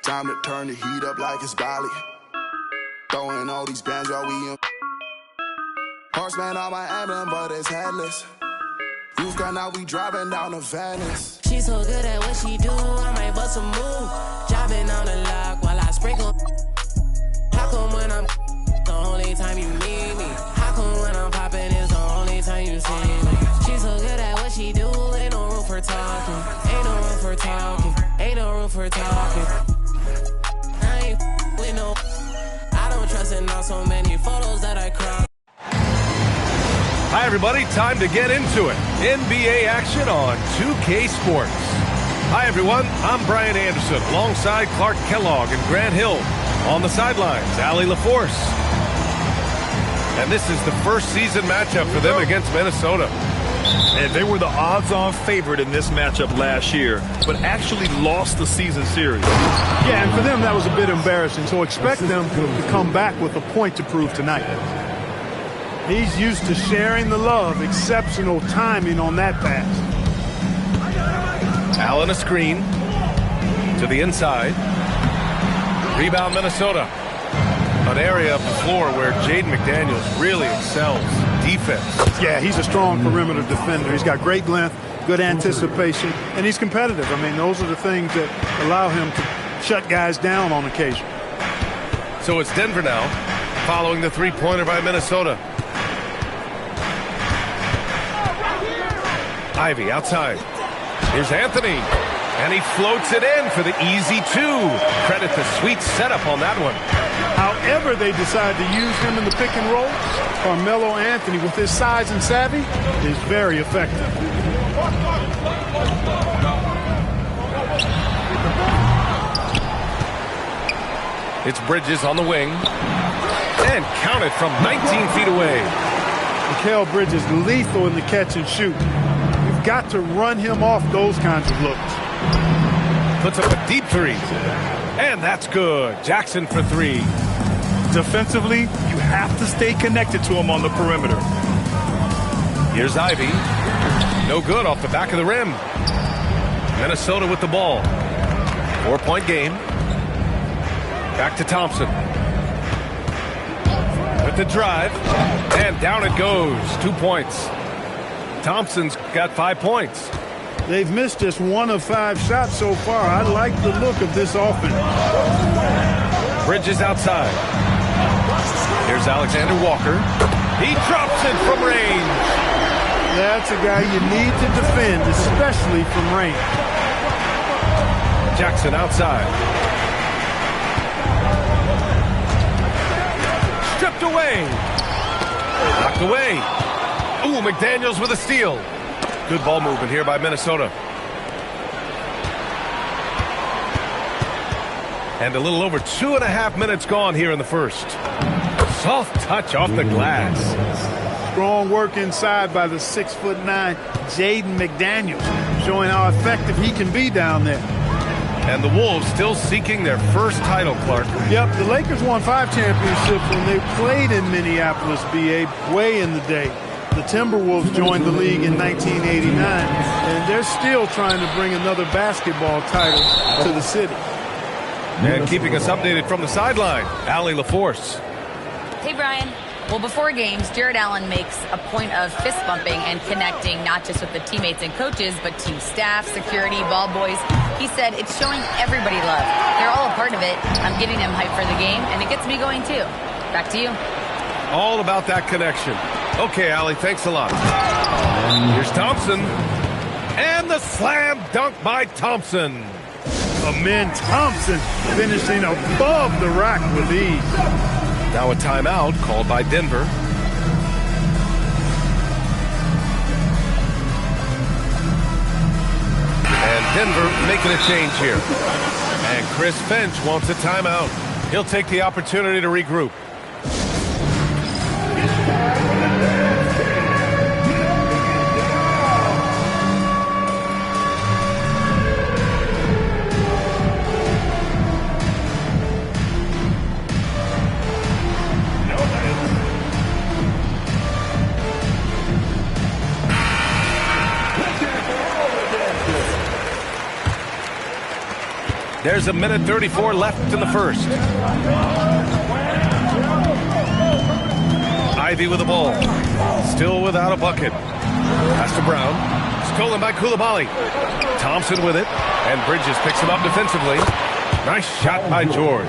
N: time to turn the heat up like it's Bali. Throwing all these bands while we in. Horseman on my emblem, but it's headless. You've got now we driving down to Venice.
O: She's so good at what she do, I might bust a move. Jobbing on the lock while I sprinkle. How come when I'm the only time you need me? How come when I'm popping is the only time you see me? She's so good at what she do, ain't no room for talking. Ain't no room for talking. Ain't no room for talking. I ain't with no. I don't trust in all so many photos that I crop.
B: Hi, everybody. Time to get into it. NBA action on 2K Sports. Hi, everyone. I'm Brian Anderson alongside Clark Kellogg and Grant Hill. On the sidelines, Allie LaForce. And this is the first season matchup for them against Minnesota.
D: And they were the odds-on favorite in this matchup last year, but actually lost the season series.
P: Yeah, and for them, that was a bit embarrassing. So expect them to come back with a point to prove tonight. He's used to sharing the love. Exceptional timing on that pass.
B: Allen a screen to the inside. Rebound Minnesota. An area of the floor where Jaden McDaniels really excels. Defense.
P: Yeah, he's a strong perimeter defender. He's got great length, good anticipation, and he's competitive. I mean, those are the things that allow him to shut guys down on occasion.
B: So it's Denver now, following the three-pointer by Minnesota. Ivy outside. Here's Anthony. And he floats it in for the easy two. Credit the sweet setup on that one.
P: However they decide to use him in the pick and roll, Carmelo Anthony, with his size and savvy, is very effective.
B: It's Bridges on the wing. And counted from 19 feet away.
P: Mikal Bridges lethal in the catch and shoot. You've got to run him off those kinds of looks.
B: Puts up a deep three. And that's good. Jackson for three.
D: Defensively, you have to stay connected to him on the perimeter.
B: Here's Ivy. No good off the back of the rim. Minnesota with the ball. 4-point game. Back to Thompson. With the drive. And down it goes. 2 points. Thompson's got 5 points.
P: They've missed just 1 of 5 shots so far. I like the look of this offense.
B: Bridges outside. Here's Alexander Walker. He drops it from range.
P: That's a guy you need to defend, especially from range.
B: Jackson outside. Stripped away. Knocked away. Ooh, McDaniels with a steal. Good ball movement here by Minnesota. And a little over 2.5 minutes gone here in the first. Soft touch off the glass.
P: Strong work inside by the 6'9" Jaden McDaniels, showing how effective he can be down there.
B: And the Wolves still seeking their first title, Clark.
P: Yep, the Lakers won 5 championships when they played in Minneapolis, BA, way in the day. The Timberwolves joined the league in 1989, and they're still trying to bring another basketball title to the city.
B: And keeping us updated from the sideline, Allie LaForce.
F: Hey, Brian. Well, before games, Jared Allen makes a point of fist bumping and connecting not just with the teammates and coaches, but team staff, security, ball boys. He said it's showing everybody love. They're all a part of it. I'm getting them hyped for the game, and it gets me going too. Back to you.
B: All about that connection. Okay, Allie, thanks a lot. Here's Thompson. And the slam dunk by Thompson.
P: Amen Thompson finishing above the rack with ease.
B: Now a timeout called by Denver. And Denver making a change here. And Chris Finch wants a timeout. He'll take the opportunity to regroup. There's a minute 34 left in the first. Ivy with the ball. Still without a bucket. Pass to Brown. Stolen by Coulibaly. Thompson with it. And Bridges picks him up defensively. Nice shot by George.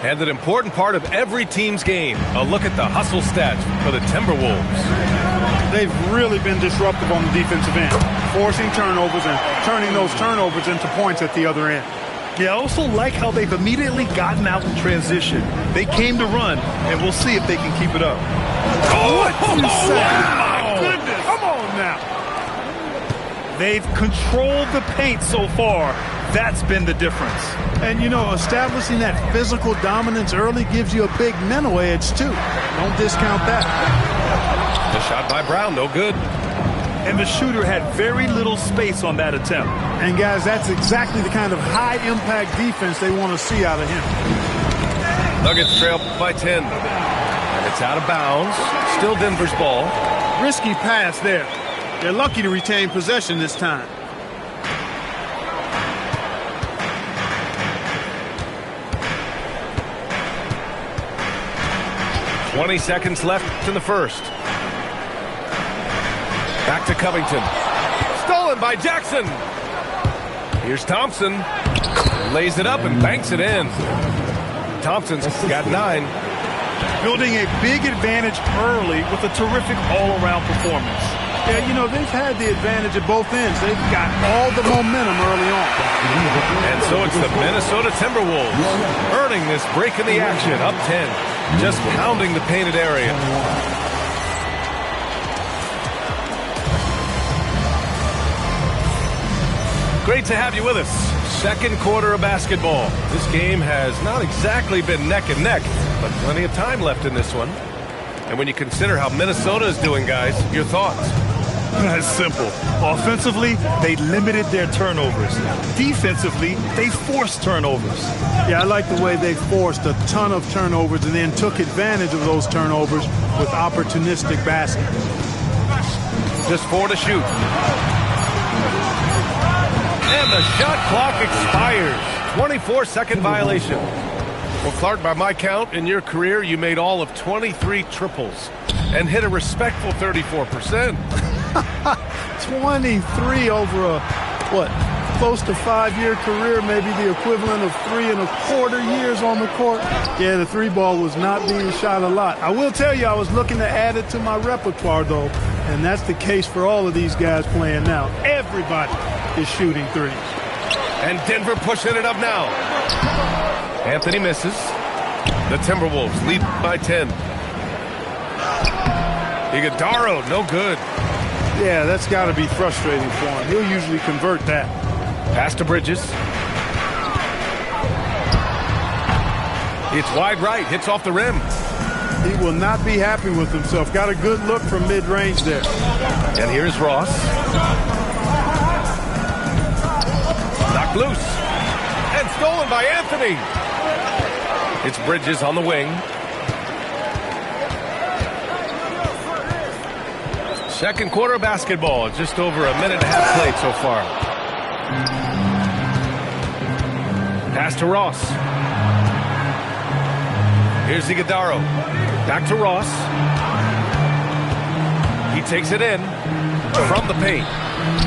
B: And an important part of every team's game. A look at the hustle stats for the Timberwolves.
P: They've really been disruptive on the defensive end, forcing turnovers and turning those turnovers into points at the other end.
D: Yeah, I also like how they've immediately gotten out in transition. They came to run, and we'll see if they can keep it up.
P: What you say?
D: My goodness.
P: Come on now.
D: They've controlled the paint so far. That's been the difference.
P: And, you know, establishing that physical dominance early gives you a big mental edge, too. Don't discount that.
B: The shot by Brown, no good.
D: And the shooter had very little space on that attempt.
P: And, guys, that's exactly the kind of high-impact defense they want to see out of him.
B: Nuggets trail by 10. And it's out of bounds. Still Denver's ball.
P: Risky pass there. They're lucky to retain possession this time.
B: "20 seconds left in the first. Back to Covington. Stolen by Jackson. Here's Thompson. Lays it up and banks it in. Thompson's got 9.
D: Building a big advantage early with a terrific all-around performance.
P: Yeah, you know, they've had the advantage at both ends. They've got all the momentum early on.
B: And so it's the Minnesota Timberwolves earning this break in the action, up 10. Just pounding the painted area. Great to have you with us. Second quarter of basketball. This game has not exactly been neck and neck, but plenty of time left in this one. And when you consider how Minnesota is doing, guys, your thoughts?
D: That's simple. Offensively, they limited their turnovers. Defensively, they forced turnovers.
P: Yeah, I like the way they forced a ton of turnovers and then took advantage of those turnovers with opportunistic baskets.
B: Just 4 to shoot. And the shot clock expires. 24-second violation. Well, Clark, by my count, in your career, you made all of 23 triples and hit a respectful 34%.
P: 23 over a, close to 5-year career, maybe the equivalent of 3 1/4 years on the court. Yeah, the 3-ball was not being shot a lot. I will tell you, I was looking to add it to my repertoire, though, and that's the case for all of these guys playing now. Everybody is shooting threes.
B: And Denver pushing it up now. Anthony misses. The Timberwolves lead by 10. Iguodala, no good.
P: Yeah, that's got to be frustrating for him. He'll usually convert that.
B: Pass to Bridges. It's wide right. Hits off the rim.
P: He will not be happy with himself. Got a good look from mid-range there.
B: And here's Ross. Knocked loose. And stolen by Anthony. It's Bridges on the wing. Second quarter of basketball. Just over a minute and a half played so far. Pass to Ross. Here's Iguodala. Back to Ross. He takes it in from the paint.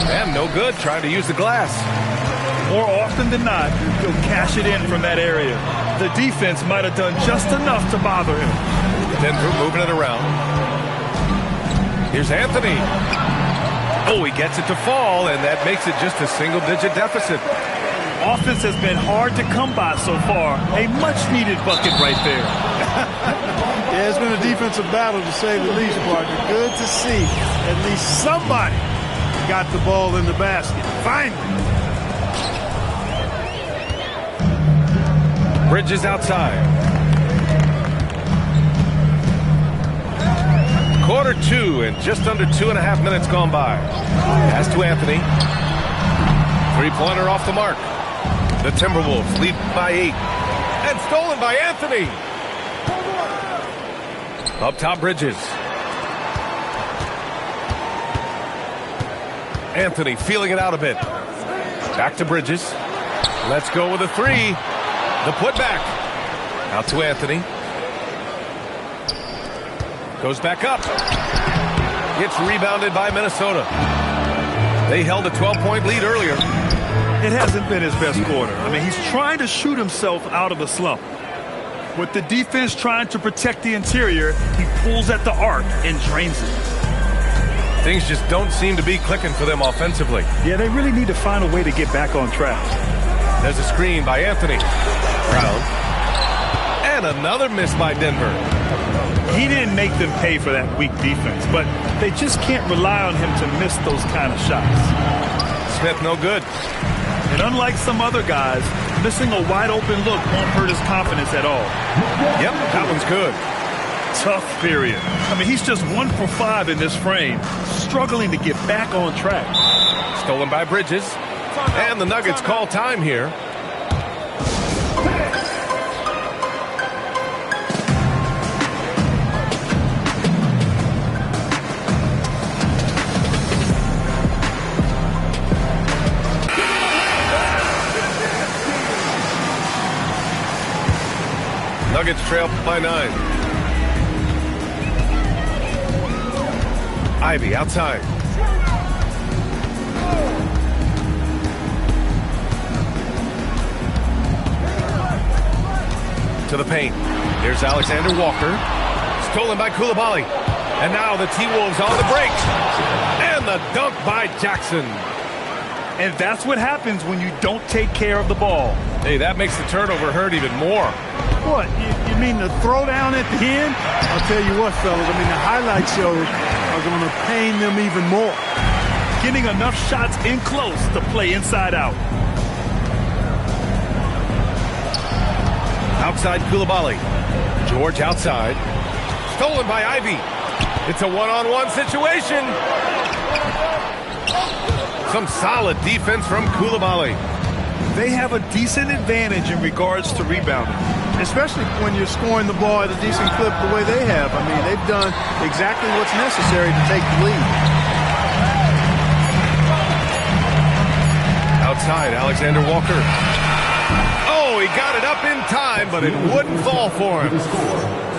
B: And no good, trying to use the glass.
D: More often than not, he'll cash it in from that area. The defense might have done just enough to bother him.
B: Denver moving it around. Here's Anthony. Oh, he gets it to fall, and that makes it just a single-digit deficit.
D: Offense has been hard to come by so far. A much-needed bucket right there.
P: Yeah, it's been a defensive battle, to say the least, partner. Good to see at least somebody got the ball in the basket. Finally.
B: Bridges outside. Quarter 2 and just under 2.5 minutes gone by. Pass to Anthony. Three-pointer off the mark. The Timberwolves lead by 8. And stolen by Anthony. Up top, Bridges. Anthony feeling it out a bit. Back to Bridges. Let's go with a three. The putback. Out to Anthony. Goes back up. Gets rebounded by Minnesota. They held a 12-point lead earlier.
D: It hasn't been his best quarter. I mean, he's trying to shoot himself out of a slump. With the defense trying to protect the interior, he pulls at the arc and drains it.
B: Things just don't seem to be clicking for them offensively.
D: Yeah, they really need to find a way to get back on track.
B: There's a screen by Anthony. Brown. And another miss by Denver.
D: He didn't make them pay for that weak defense, but they just can't rely on him to miss those kind of shots.
B: Smith no good.
D: And unlike some other guys, missing a wide-open look won't hurt his confidence at all.
B: Yep, that one's good.
D: Tough period. I mean, he's just 1 for 5 in this frame, struggling to get back on track.
B: Stolen by Bridges. And the Nuggets call time here. Nuggets trail by 9. Ivy outside. To the paint. Here's Alexander Walker. Stolen by Coulibaly. And now the T-Wolves on the break. And the dunk by Jackson.
D: And that's what happens when you don't take care of the ball.
B: Hey, that makes the turnover hurt even more.
P: What? You mean the throwdown at the end? I'll tell you what, fellas. I mean, the highlight shows are going to pain them even more.
D: Getting enough shots in close to play inside out.
B: Outside Coulibaly. George outside. Stolen by Ivy. It's a one-on-one situation. Some solid defense from Coulibaly.
D: They have a decent advantage in regards to rebounding.
P: Especially when you're scoring the ball at a decent clip the way they have. I mean, they've done exactly what's necessary to take the lead.
B: Outside, Alexander Walker. Oh, he got it up in time, but it wouldn't fall for him.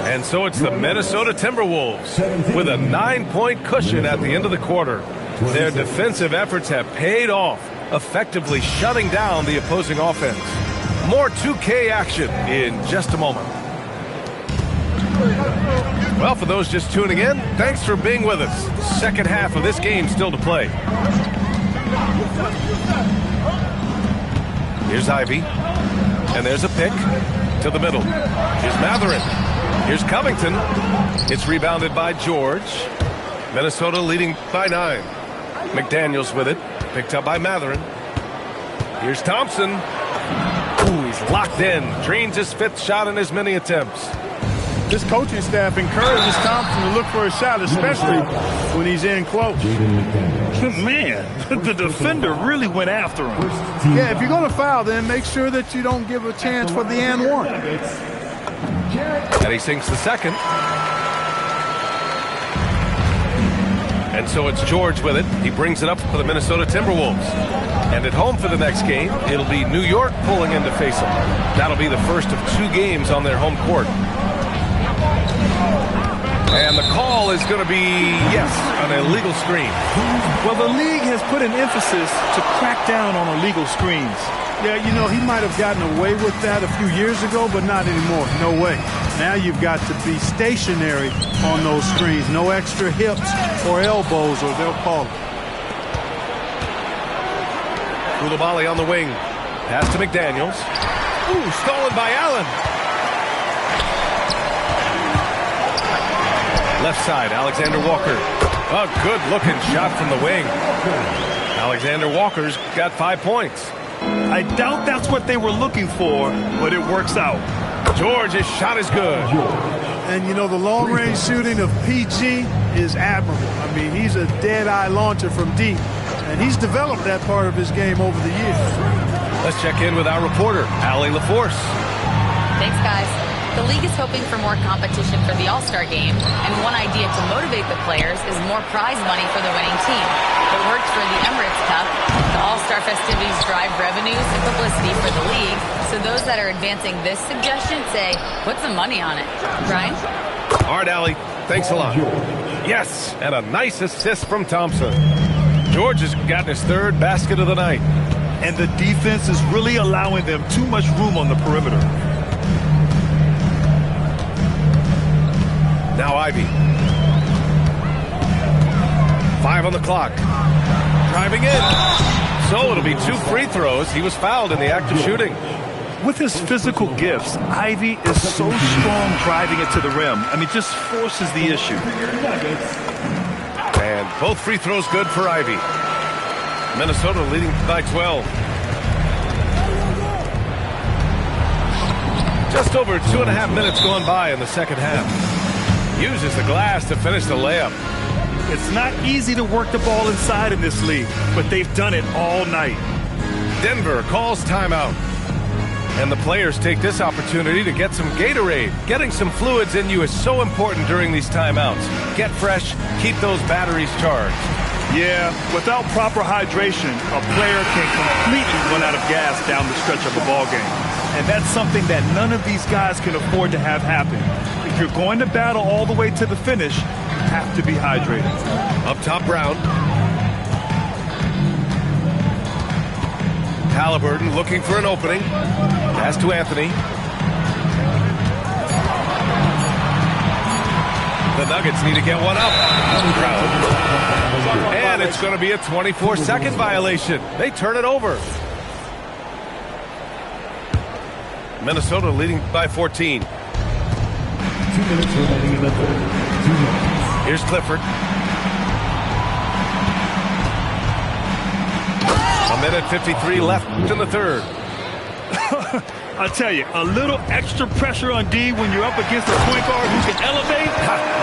B: And so it's the Minnesota Timberwolves with a 9-point cushion at the end of the quarter. Their defensive efforts have paid off, effectively shutting down the opposing offense. More 2K action in just a moment. Well, for those just tuning in, thanks for being with us. Second half of this game still to play. Here's Ivy. And there's a pick to the middle. Here's Mathurin. Here's Covington. It's rebounded by George. Minnesota leading by 9. McDaniels with it. Picked up by Mathurin. Here's Thompson. Ooh, he's locked in. Drains his 5th shot in as many attempts.
P: This coaching staff encourages Thompson to look for a shot, especially when he's in close.
D: Man, the defender really went after him.
P: Yeah, if you're going to foul, then make sure that you don't give a chance for the and one.
B: And he sinks the second. And so it's George with it. He brings it up for the Minnesota Timberwolves. And at home for the next game, it'll be New York pulling in to face them. That'll be the first of 2 games on their home court. And the call is going to be, yes, an illegal screen.
D: Well, the league has put an emphasis to crack down on illegal screens.
P: Yeah, you know, he might have gotten away with that a few years ago, but not anymore. No way. Now you've got to be stationary on those screens. No extra hips or elbows, or they'll call it.
B: Coulibaly on the wing. Pass to McDaniels. Ooh, stolen by Allen. Left side, Alexander Walker. A good-looking shot from the wing. Alexander Walker's got 5 points.
D: I doubt that's what they were looking for, but it works out.
B: George's shot is good.
P: And, you know, the long-range shooting of PG is admirable. I mean, he's a dead-eye launcher from deep, and he's developed that part of his game over the years.
B: Let's check in with our reporter, Allie LaForce.
F: Thanks, guys. The league is hoping for more competition for the All-Star game, and one idea to motivate the players is more prize money for the winning team. It worked for the Emirates Cup. The All-Star festivities drive revenues and publicity for the league, so those that are advancing this suggestion say, put some money on it. Brian?
B: All right, Allie. Thanks a lot. Yes, and a nice assist from Thompson. George has gotten his third basket of the night.
D: And the defense is really allowing them too much room on the perimeter.
B: Now Ivy. 5 on the clock. Driving in. So it'll be 2 free throws. He was fouled in the act of shooting.
D: With his physical gifts, Ivy is so strong driving it to the rim. I mean, just forces the issue.
B: And both free throws good for Ivy. Minnesota leading by 12. Just over 2.5 minutes gone by in the second half. Uses the glass to finish the layup.
D: It's not easy to work the ball inside in this league, but they've done it all night.
B: Denver calls timeout. And the players take this opportunity to get some Gatorade. Getting some fluids in you is so important during these timeouts. Get fresh, keep those batteries charged.
D: Yeah, without proper hydration, a player can completely run out of gas down the stretch of a ball game. And that's something that none of these guys can afford to have happen. If you're going to battle all the way to the finish, you have to be hydrated.
B: Up top, Brown. Halliburton looking for an opening. Pass to Anthony. The Nuggets need to get one up. And it's going to be a 24-second violation. They turn it over. Minnesota leading by 14.
E: 2 minutes remaining in the third. 2 minutes.
B: Here's Clifford. A minute 53 left in the third.
D: I tell you, a little extra pressure on D when you're up against a point guard who can elevate.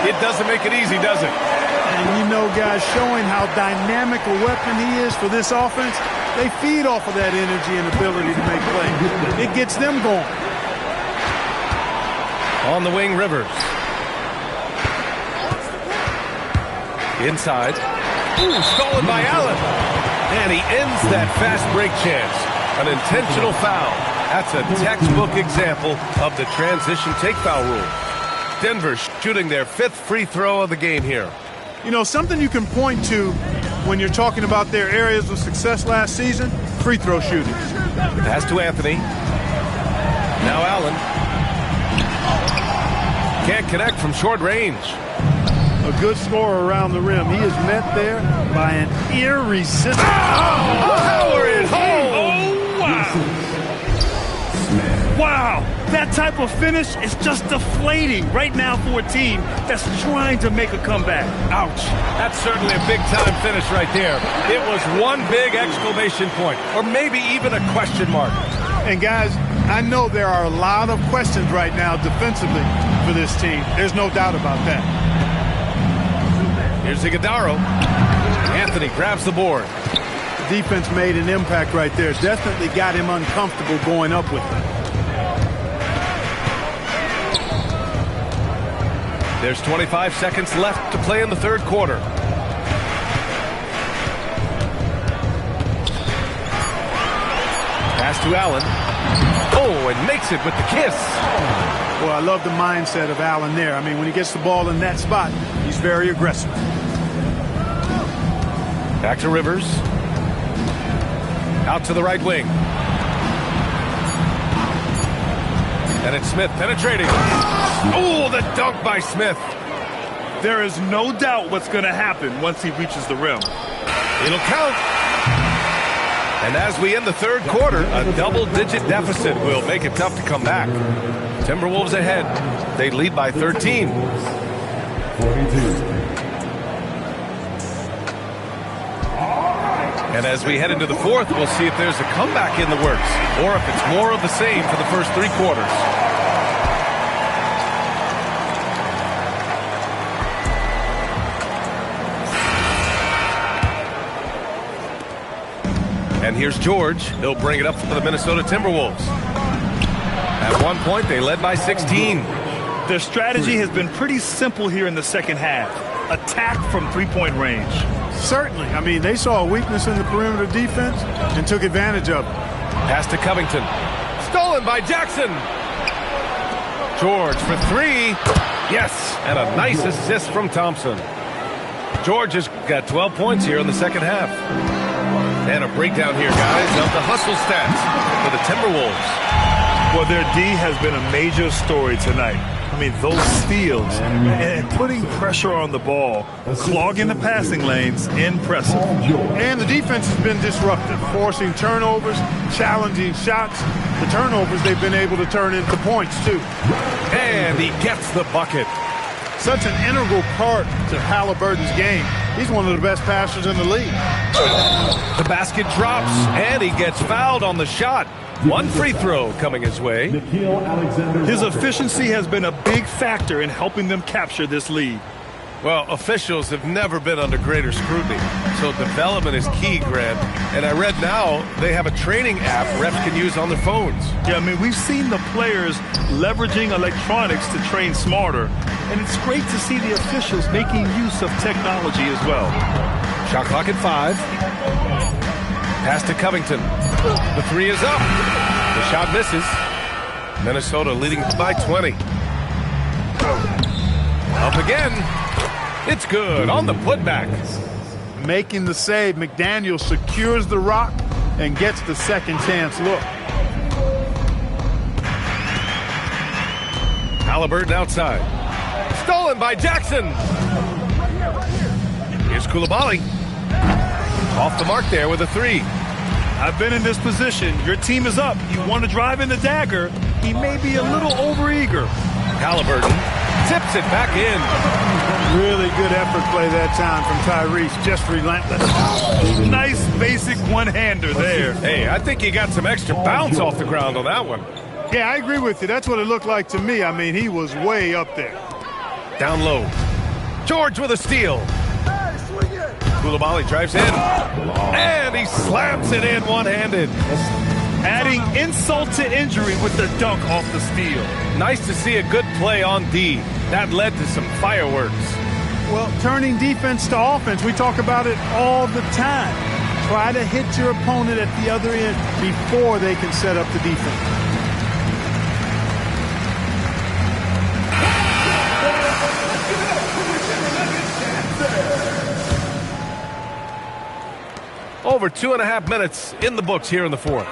B: It doesn't make it easy, does it?
P: And you know, guys, showing how dynamic a weapon he is for this offense, they feed off of that energy and ability to make plays. It gets them going.
B: On the wing, Rivers. Inside. Ooh, stolen by Allen. And he ends that fast break chance. An intentional foul. That's a textbook example of the transition take foul rule. Denver shooting their 5th free throw of the game here.
P: You know, something you can point to when you're talking about their areas of success last season, free throw shooting.
B: Pass to Anthony. Now Allen. Can't connect from short range.
P: A good scorer around the rim. He is met there by an irresistible.
B: Power it home!
D: Oh, wow! Wow, that type of finish is just deflating right now for a team that's trying to make a comeback.
B: Ouch. That's certainly a big-time finish right there. It was one big exclamation point, or maybe even a question mark.
P: And, guys, I know there are a lot of questions right now defensively for this team. There's no doubt about that.
B: Here's Iguodala. Anthony grabs the board.
P: Defense made an impact right there. Definitely got him uncomfortable going up with it.
B: There's 25 seconds left to play in the third quarter. Pass to Allen. Oh, and makes it with the kiss.
P: Well, I love the mindset of Allen there. I mean, when he gets the ball in that spot, he's very aggressive.
B: Back to Rivers. Out to the right wing. And it's Smith penetrating. Oh, the dunk by Smith.
D: There is no doubt what's going to happen once he reaches the rim.
B: It'll count. And as we end the third quarter, a double-digit deficit will make it tough to come back. Timberwolves ahead. They lead by 13.
E: 42.
B: And as we head into the fourth, we'll see if there's a comeback in the works or if it's more of the same for the first 3 quarters. And here's George. He'll bring it up for the Minnesota Timberwolves. At one point, they led by 16.
D: Their strategy has been pretty simple here in the second half. Attack from three-point range.
P: Certainly. I mean, they saw a weakness in the perimeter defense and took advantage of it.
B: Pass to Covington. Stolen by Jackson. George for three. Yes, and a nice assist from Thompson. George has got 12 points here in the second half. And a breakdown here, guys, of the hustle stats for the Timberwolves.
D: Well, their D has been a major story tonight. I mean, those steals and putting pressure on the ball, clogging the passing lanes, impressive.
P: And the defense has been disruptive, forcing turnovers, challenging shots. The turnovers they've been able to turn into points, too.
B: And he gets the bucket.
P: Such an integral part to Halliburton's game. He's one of the best passers in the league.
B: The basket drops, and he gets fouled on the shot. One free throw coming his way.
D: His efficiency has been a big factor in helping them capture this lead.
B: Well, officials have never been under greater scrutiny, so development is key, Grant. And I read now they have a training app refs can use on their phones.
D: Yeah, I mean, we've seen the players leveraging electronics to train smarter, and it's great to see the officials making use of technology as well.
B: Shot clock at 5. Pass to Covington. The three is up. The shot misses. Minnesota leading by 20. Up again. It's good on the putback.
P: Making the save, McDaniel secures the rock and gets the second chance look.
B: Halliburton outside. Stolen by Jackson. Here's Coulibaly. Off the mark there with a three.
D: I've been in this position. Your team is up. You want to drive in the dagger. He may be a little overeager.
B: Halliburton tips it back in.
P: Really good effort play that time from Tyrese. Just relentless.
D: Nice basic one-hander there.
B: Hey, I think he got some extra bounce off the ground on that one.
P: Yeah, I agree with you. That's what it looked like to me. I mean, he was way up there.
B: Down low. George with a steal. Coulibaly drives in, and he slams it in one-handed.
D: Adding insult to injury with the dunk off the steal.
B: Nice to see a good play on D. That led to some fireworks.
P: Well, turning defense to offense, we talk about it all the time. Try to hit your opponent at the other end before they can set up the defense.
B: Over 2.5 minutes in the books here in the fourth.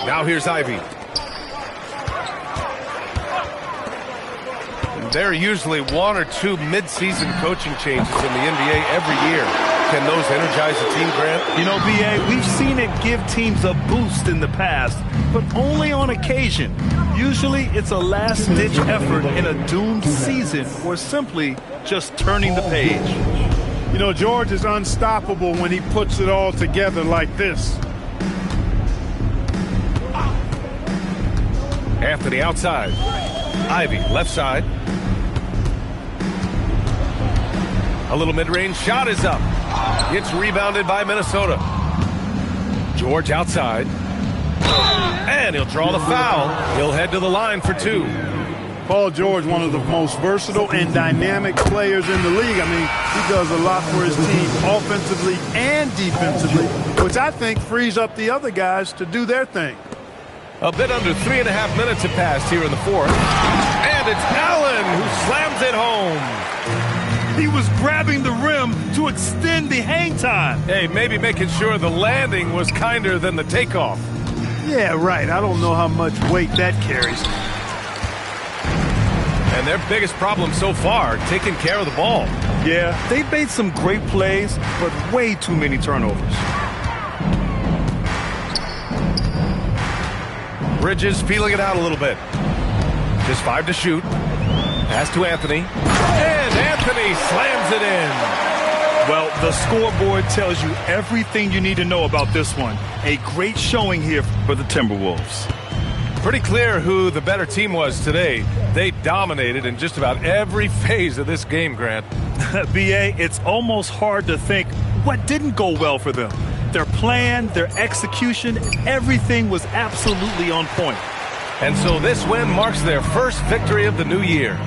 B: Now here's Ivy. There are usually one or two mid-season coaching changes in the NBA every year. Can those energize a team, Grant?
D: You know, B.A., we've seen it give teams a boost in the past, but only on occasion. Usually it's a last-ditch effort in a doomed season or simply just turning the page.
P: You know, George is unstoppable when he puts it all together like this.
B: Anthony outside. Ivy left side. A little mid-range shot is up. It's rebounded by Minnesota. George outside. And he'll draw the foul. He'll head to the line for two.
P: Paul George, one of the most versatile and dynamic players in the league. I mean, he does a lot for his team offensively and defensively, which I think frees up the other guys to do their thing.
B: A bit under 3.5 minutes have passed here in the fourth. And it's Allen who slams it home.
D: He was grabbing the rim to extend the hang time.
B: Hey, maybe making sure the landing was kinder than the takeoff.
P: Yeah, right. I don't know how much weight that carries.
B: And their biggest problem so far, taking care of the ball.
D: Yeah, they've made some great plays, but way too many turnovers.
B: Bridges feeling it out a little bit. Just 5 to shoot. Pass to Anthony. And Anthony slams it in.
D: Well, the scoreboard tells you everything you need to know about this one. A great showing here for the Timberwolves.
B: Pretty clear who the better team was today. They dominated in just about every phase of this game, Grant.
D: B.A., it's almost hard to think what didn't go well for them. Their plan, their execution, everything was absolutely on point.
B: And so this win marks their first victory of the new year.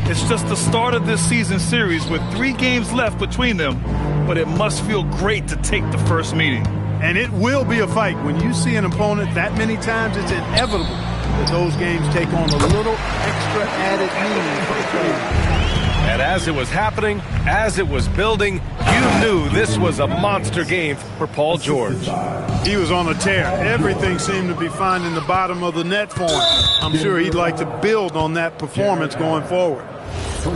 D: It's just the start of this season series with 3 games left between them, but it must feel great to take the first meeting.
P: And it will be a fight. When you see an opponent that many times, it's inevitable that those games take on a little extra added meaning for the players.
B: And as it was happening, as it was building, you knew this was a monster game for Paul George.
P: He was on a tear. Everything seemed to be finding the bottom of the net for him. I'm sure he'd like to build on that performance going forward.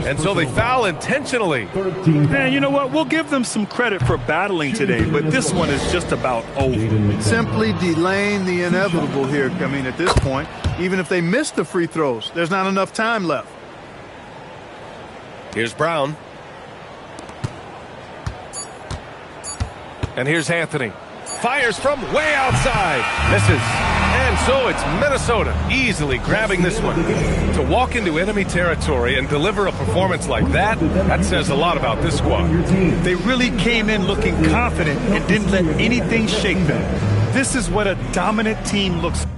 B: And so they foul intentionally.
D: Man, you know what? We'll give them some credit for battling today, but this one is just about over.
P: Simply delaying the inevitable here. I mean, at this point, even if they miss the free throws, there's not enough time left.
B: Here's Brown. And here's Anthony. Fires from way outside. Misses. And so it's Minnesota easily grabbing this one. To walk into enemy territory and deliver a performance like that says a lot about this squad.
D: They really came in looking confident and didn't let anything shake them. This is what a dominant team looks like.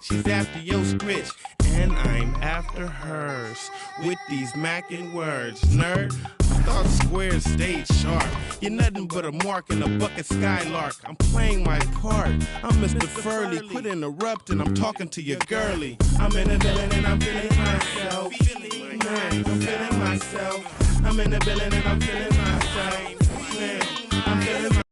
Q: She's after your scritch, and I'm after hers. With these mackin' words, nerd, I thought square stayed sharp. You're nothing but a mark in a bucket skylark. I'm playing my part. I'm Mr. Furley, quit interrupting. I'm talking to your girlie. I'm in the villain and I'm feeling myself. I'm feeling myself. I'm in the villain and I'm feeling myself. I'm feeling myself.